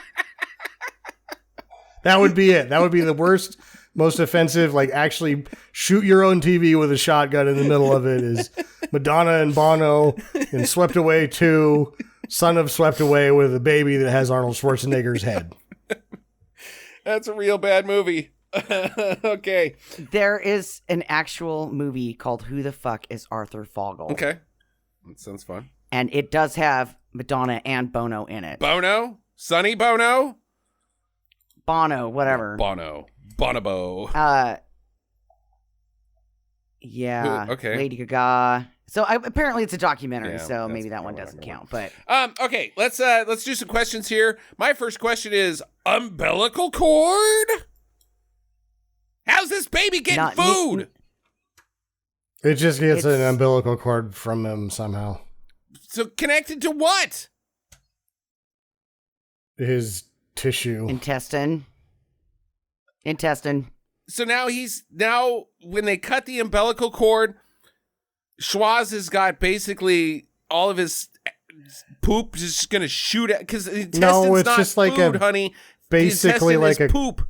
That would be it. That would be the worst, most offensive, like actually shoot your own TV with a shotgun in the middle of it is Madonna and Bono in Swept Away 2, Son of Swept Away with a baby that has Arnold Schwarzenegger's head. That's a real bad movie. Okay. There is an actual movie called Who the Fuck is Arthur Fogle? Okay. That sounds fun. And it does have Madonna and Bono in it. Bono? Sonny Bono? Bono, whatever. Bonobo. Yeah. Okay. Lady Gaga. So apparently it's a documentary, so maybe that one doesn't count. But okay, let's do some questions here. My first question is umbilical cord? How's this baby getting food? It just gets an umbilical cord from him somehow. So connected to what? His tissue. Intestine. So now when they cut the umbilical cord, Schwaz has got basically all of his poop just going to shoot at, because the intestine's not just food, like honey. Basically like a poop.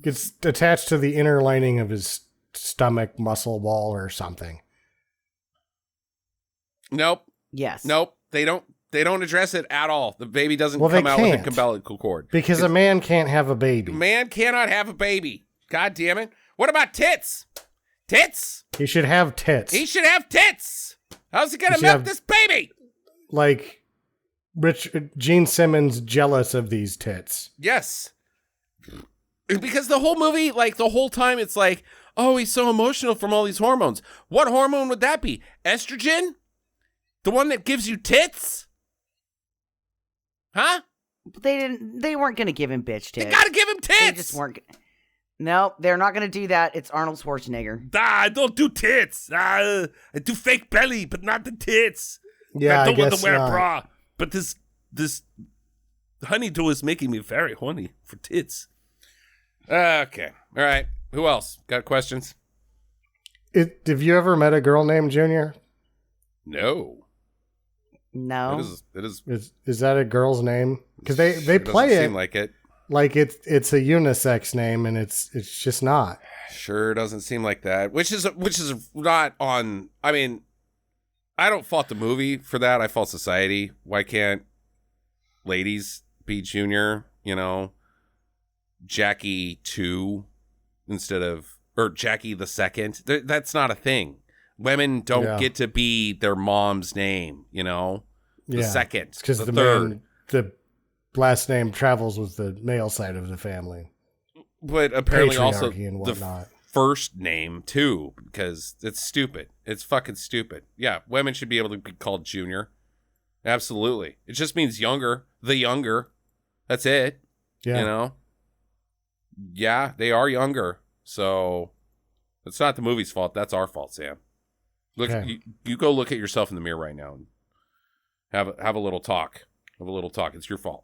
It's attached to the inner lining of his stomach muscle wall or something. Nope. Yes. Nope. They don't address it at all. The baby doesn't come out with a umbilical cord. Because a man can't have a baby. A man cannot have a baby. God damn it. What about tits? Tits? He should have tits. He should have tits. How's he gonna milk this baby? Like Gene Simmons jealous of these tits. Yes. Because the whole movie, like the whole time, it's like, oh, he's so emotional from all these hormones. What hormone would that be? Estrogen? The one that gives you tits? Huh? They weren't gonna give him bitch tits. They gotta give him tits. They just weren't. No, they're not gonna do that. It's Arnold Schwarzenegger. I don't do tits. I do fake belly, but not the tits. Yeah, I don't want guess to wear not. a bra. But this honeydew is making me very horny for tits. Okay. All right. Who else? Got questions? Have you ever met a girl named Junior? No. No. It is. Is that a girl's name? Because they Sure play doesn't it seem like it. like it's a unisex name, and it's just not. Sure doesn't seem like that. Which is not on. I mean, I don't fault the movie for that. I fault society. Why can't ladies be Junior? You know, Jackie 2 instead of, or Jackie the second. That's not a thing. Women don't get to be their mom's name. You know, the second, because the the third. the last name travels with the male side of the family. But apparently also Patriarchy and whatnot. First name too, because it's stupid. It's fucking stupid. Yeah, women should be able to be called Junior. Absolutely. It just means younger. The younger. That's it. Yeah. You know? Yeah, they are younger. So it's not the movie's fault. That's our fault, Sam. Look, Okay. you go look at yourself in the mirror right now and have a little talk. Have a little talk. It's your fault.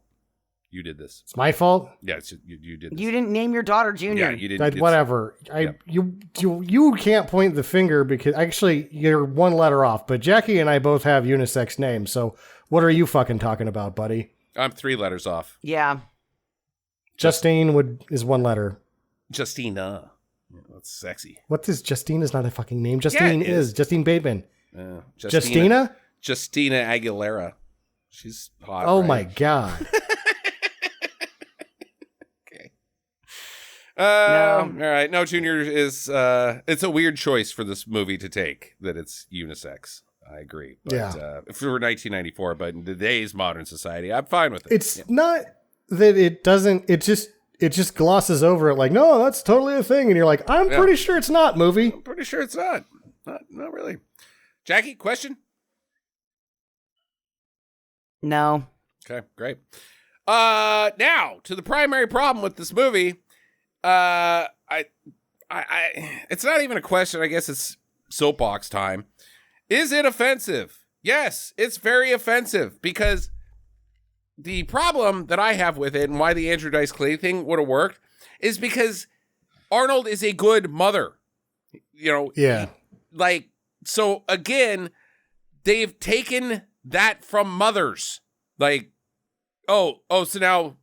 You did this. It's my fault. Yeah, you did this. You didn't name your daughter Junior. Yeah, you didn't. Whatever. You can't point the finger because actually you're one letter off. But Jackie and I both have unisex names. So what are you fucking talking about, buddy? I'm 3 letters off. Yeah. Justine is one letter. Justina. That's sexy. What is Justine? Is not a fucking name. Justine is Justine Bateman. Justina Justina? Aguilera. She's hot. Oh right? my god. Okay. No. All right. No, Junior is. It's a weird choice for this movie to take that it's unisex. I agree. But, if we were 1994, but in today's modern society, I'm fine with it. It's not that it doesn't. It just glosses over it like, no, that's totally a thing, and you're like, I'm pretty sure it's not, movie. I'm pretty sure it's not. Not really. Jackie, question? No. Okay, great. Now to the primary problem with this movie. It's not even a question. I guess it's soapbox time. Is it offensive? Yes, it's very offensive because the problem that I have with it and why the Andrew Dice Clay thing would have worked is because Arnold is a good mother. You know, so again, they've taken that from mothers. Like, so now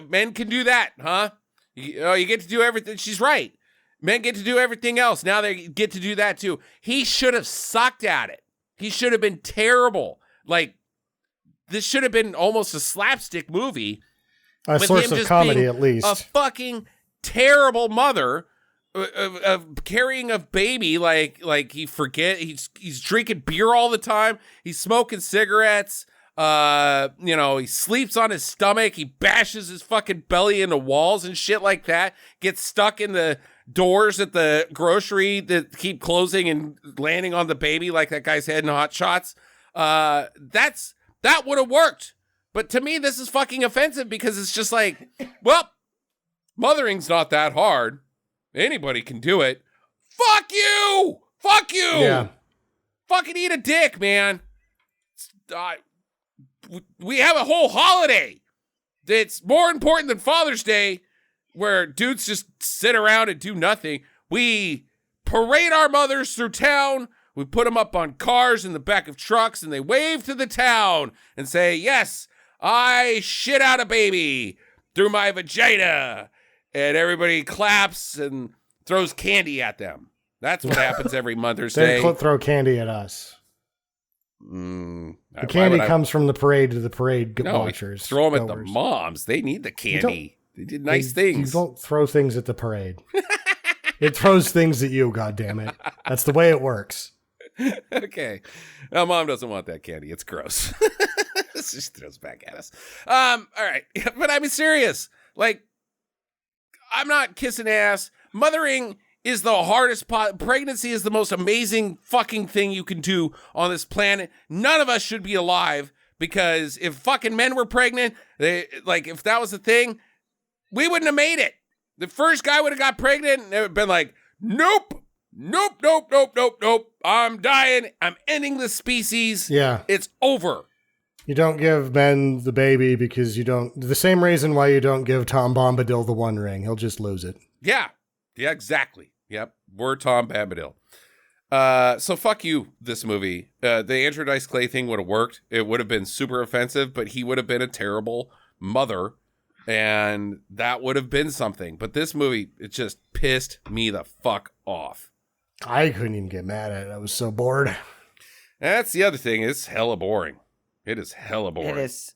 men can do that, huh? You get to do everything. She's right. Men get to do everything else. Now they get to do that too. He should have sucked at it. He should have been terrible. Like, this should have been almost a slapstick movie. A source of comedy, at least. A fucking terrible mother of carrying a baby. Like he's drinking beer all the time. He's smoking cigarettes. He sleeps on his stomach. He bashes his fucking belly into walls and shit like that. Gets stuck in the doors at the grocery that keep closing and landing on the baby like that guy's head in Hot Shots. That would have worked. But to me, this is fucking offensive because it's just like, well, mothering's not that hard. Anybody can do it. Fuck you! Fuck you! Yeah. Fucking eat a dick, man. We have a whole holiday that's more important than Father's Day where dudes just sit around and do nothing. We parade our mothers through town. We put them up on cars in the back of trucks and they wave to the town and say, yes, I shit out a baby through my vagina. And everybody claps and throws candy at them. That's what happens every Mother's They Day. throw candy at us. The candy comes from the parade to the parade watchers. Throw them at the moms. They need the candy. They did nice things. You don't throw things at the parade. It throws things at you, goddammit. That's the way it works. Okay. Now, Mom doesn't want that candy. It's gross. She throws back at us. All right. But I'm serious. Like, I'm not kissing ass. Mothering is the hardest pregnancy is the most amazing fucking thing you can do on this planet. None of us should be alive because if fucking men were pregnant, if that was the thing, we wouldn't have made it. The first guy would have got pregnant and it would have been like, nope. I'm dying. I'm ending the species. Yeah. It's over. You don't give Ben the baby because you don't, the same reason why you don't give Tom Bombadil the One Ring. He'll just lose it. Yeah, exactly. Yep. We're Tom Bombadil. So fuck you, this movie. The Andrew Dice Clay thing would have worked. It would have been super offensive, but he would have been a terrible mother. And that would have been something. But this movie, it just pissed me the fuck off. I couldn't even get mad at it. I was so bored. That's the other thing. It's hella boring. It is hella boring. It is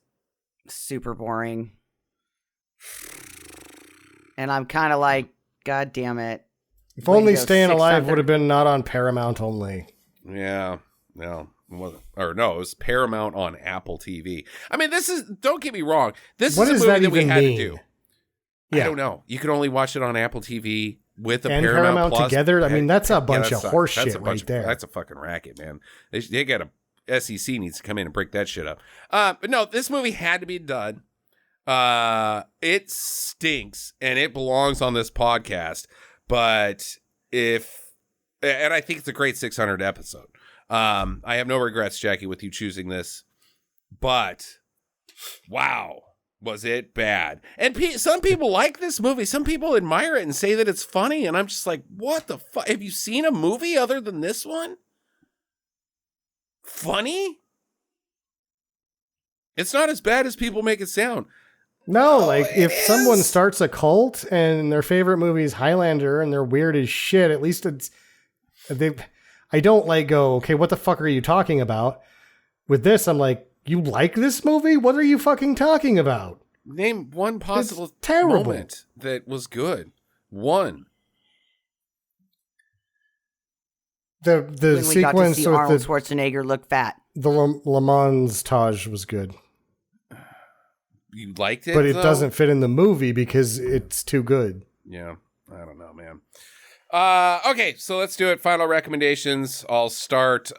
super boring. And I'm kind of like, God damn it. If only Staying Alive would have been not on Paramount only. Yeah. No. Or no, it was Paramount on Apple TV. I mean, don't get me wrong. This is a movie that we had to do. Yeah. I don't know. You could only watch it on Apple TV with the and Paramount Plus together. I mean, that's a bunch of horse shit right there. That's a fucking racket, man. They got SEC needs to come in and break that shit up. But no, this movie had to be done. It stinks and it belongs on this podcast. But and I think it's a great 600 episode. I have no regrets, Jackie, with you choosing this, but wow, was it bad? And some people like this movie. Some people admire it and say that it's funny. And I'm just like, what the fuck? Have you seen a movie other than this one? Funny? It's not as bad as people make it sound. No, if someone starts a cult and their favorite movie is Highlander and they're weird as shit, at least I don't go, okay, what the fuck are you talking about? With this, I'm like, you like this movie? What are you fucking talking about? Name one possible terrible moment that was good. One. The when sequence we got to see with Arnold Schwarzenegger look fat. The Le Mans Taj was good. You liked it, but it doesn't fit in the movie because it's too good. Yeah, I don't know, man. Okay, so let's do it. Final recommendations. I'll start.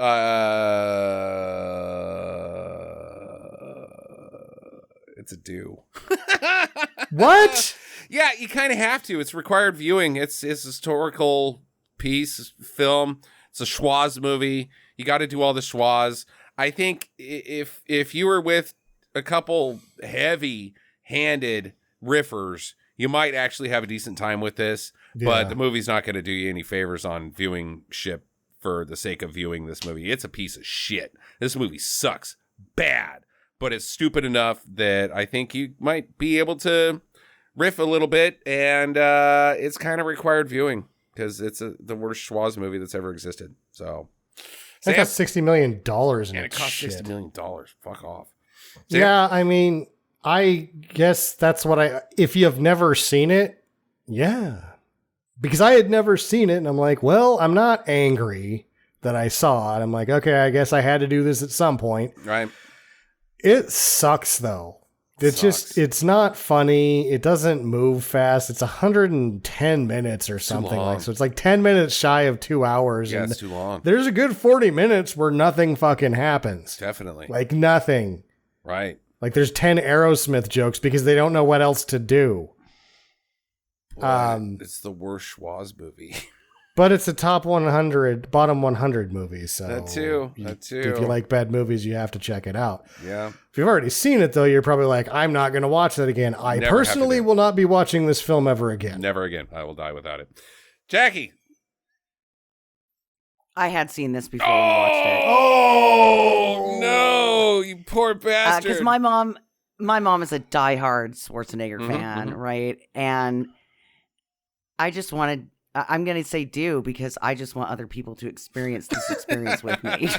It's a do. What? Yeah, you kind of have to. It's required viewing. It's a historical piece, film. It's a schwaz movie. You got to do all the schwaz. I think if you were with a couple heavy-handed riffers, you might actually have a decent time with this. Yeah. But the movie's not going to do you any favors on viewing ship for the sake of viewing this movie. It's a piece of shit. This movie sucks bad, but it's stupid enough that I think you might be able to riff a little bit, and it's kind of required viewing because it's the worst schwaz movie that's ever existed. So it cost $60 million in and it cost $60 million. Fuck off. Sam? Yeah, I mean, I guess that's what if you have never seen it, yeah. Because I had never seen it, and I'm like, well, I'm not angry that I saw it. I'm like, okay, I guess I had to do this at some point. Right. It sucks, though. It's not funny. It doesn't move fast. It's 110 minutes or something so. It's like 10 minutes shy of 2 hours. Yeah, and it's too long. There's a good 40 minutes where nothing fucking happens. Definitely. Like nothing. Right. Like there's 10 Aerosmith jokes because they don't know what else to do. Boy, it's the worst schwaz movie. But it's a top 100, bottom 100 movie. So that too. If you like bad movies, you have to check it out. Yeah. If you've already seen it, though, you're probably like, I'm not going to watch that again. I personally will not be watching this film ever again. Never again. I will die without it. Jackie. I had seen this before we watched it. Oh, no, you poor bastard. Because my mom is a diehard Schwarzenegger fan, right? And I just wanted I'm going to say do because I just want other people to experience this experience with me.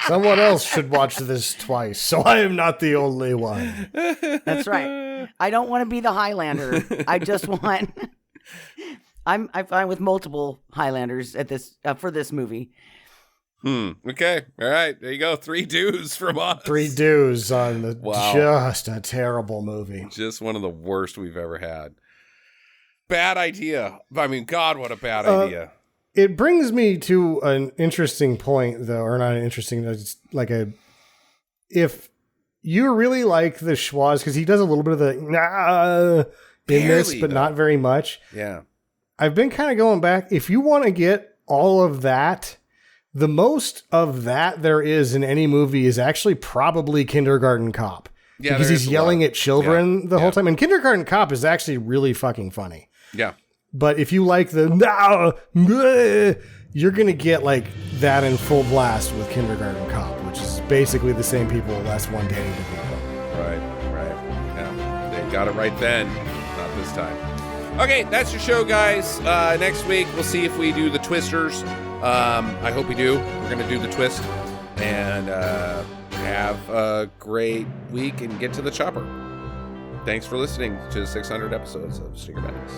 Someone else should watch this twice, so I am not the only one. That's right. I don't want to be the Highlander. I just want... I'm fine with multiple Highlanders at this for this movie. Okay. All right. There you go. 3 do's from us. 3 do's on the just a terrible movie. Just one of the worst we've ever had. Bad idea. I mean, God, what a bad idea. It brings me to an interesting point, though, or not an interesting, it's like if you really like the schwas, because he does a little bit of the in this, but not very much. Yeah. I've been kind of going back. If you want to get all of that, the most of that there is in any movie is actually probably Kindergarten Cop. Yeah, because he's yelling at children the whole time. And Kindergarten Cop is actually really fucking funny. Yeah. But if you like the you're going to get like that in full blast with Kindergarten Cop, which is basically the same people, less one Danny DeVito. Right. Yeah. They got it right then. Not this time. Okay, that's your show, guys. Next week, we'll see if we do the Twisters. I hope we do. We're going to do the twist. And have a great week and get to the chopper. Thanks for listening to 600 episodes of Stinger Madness.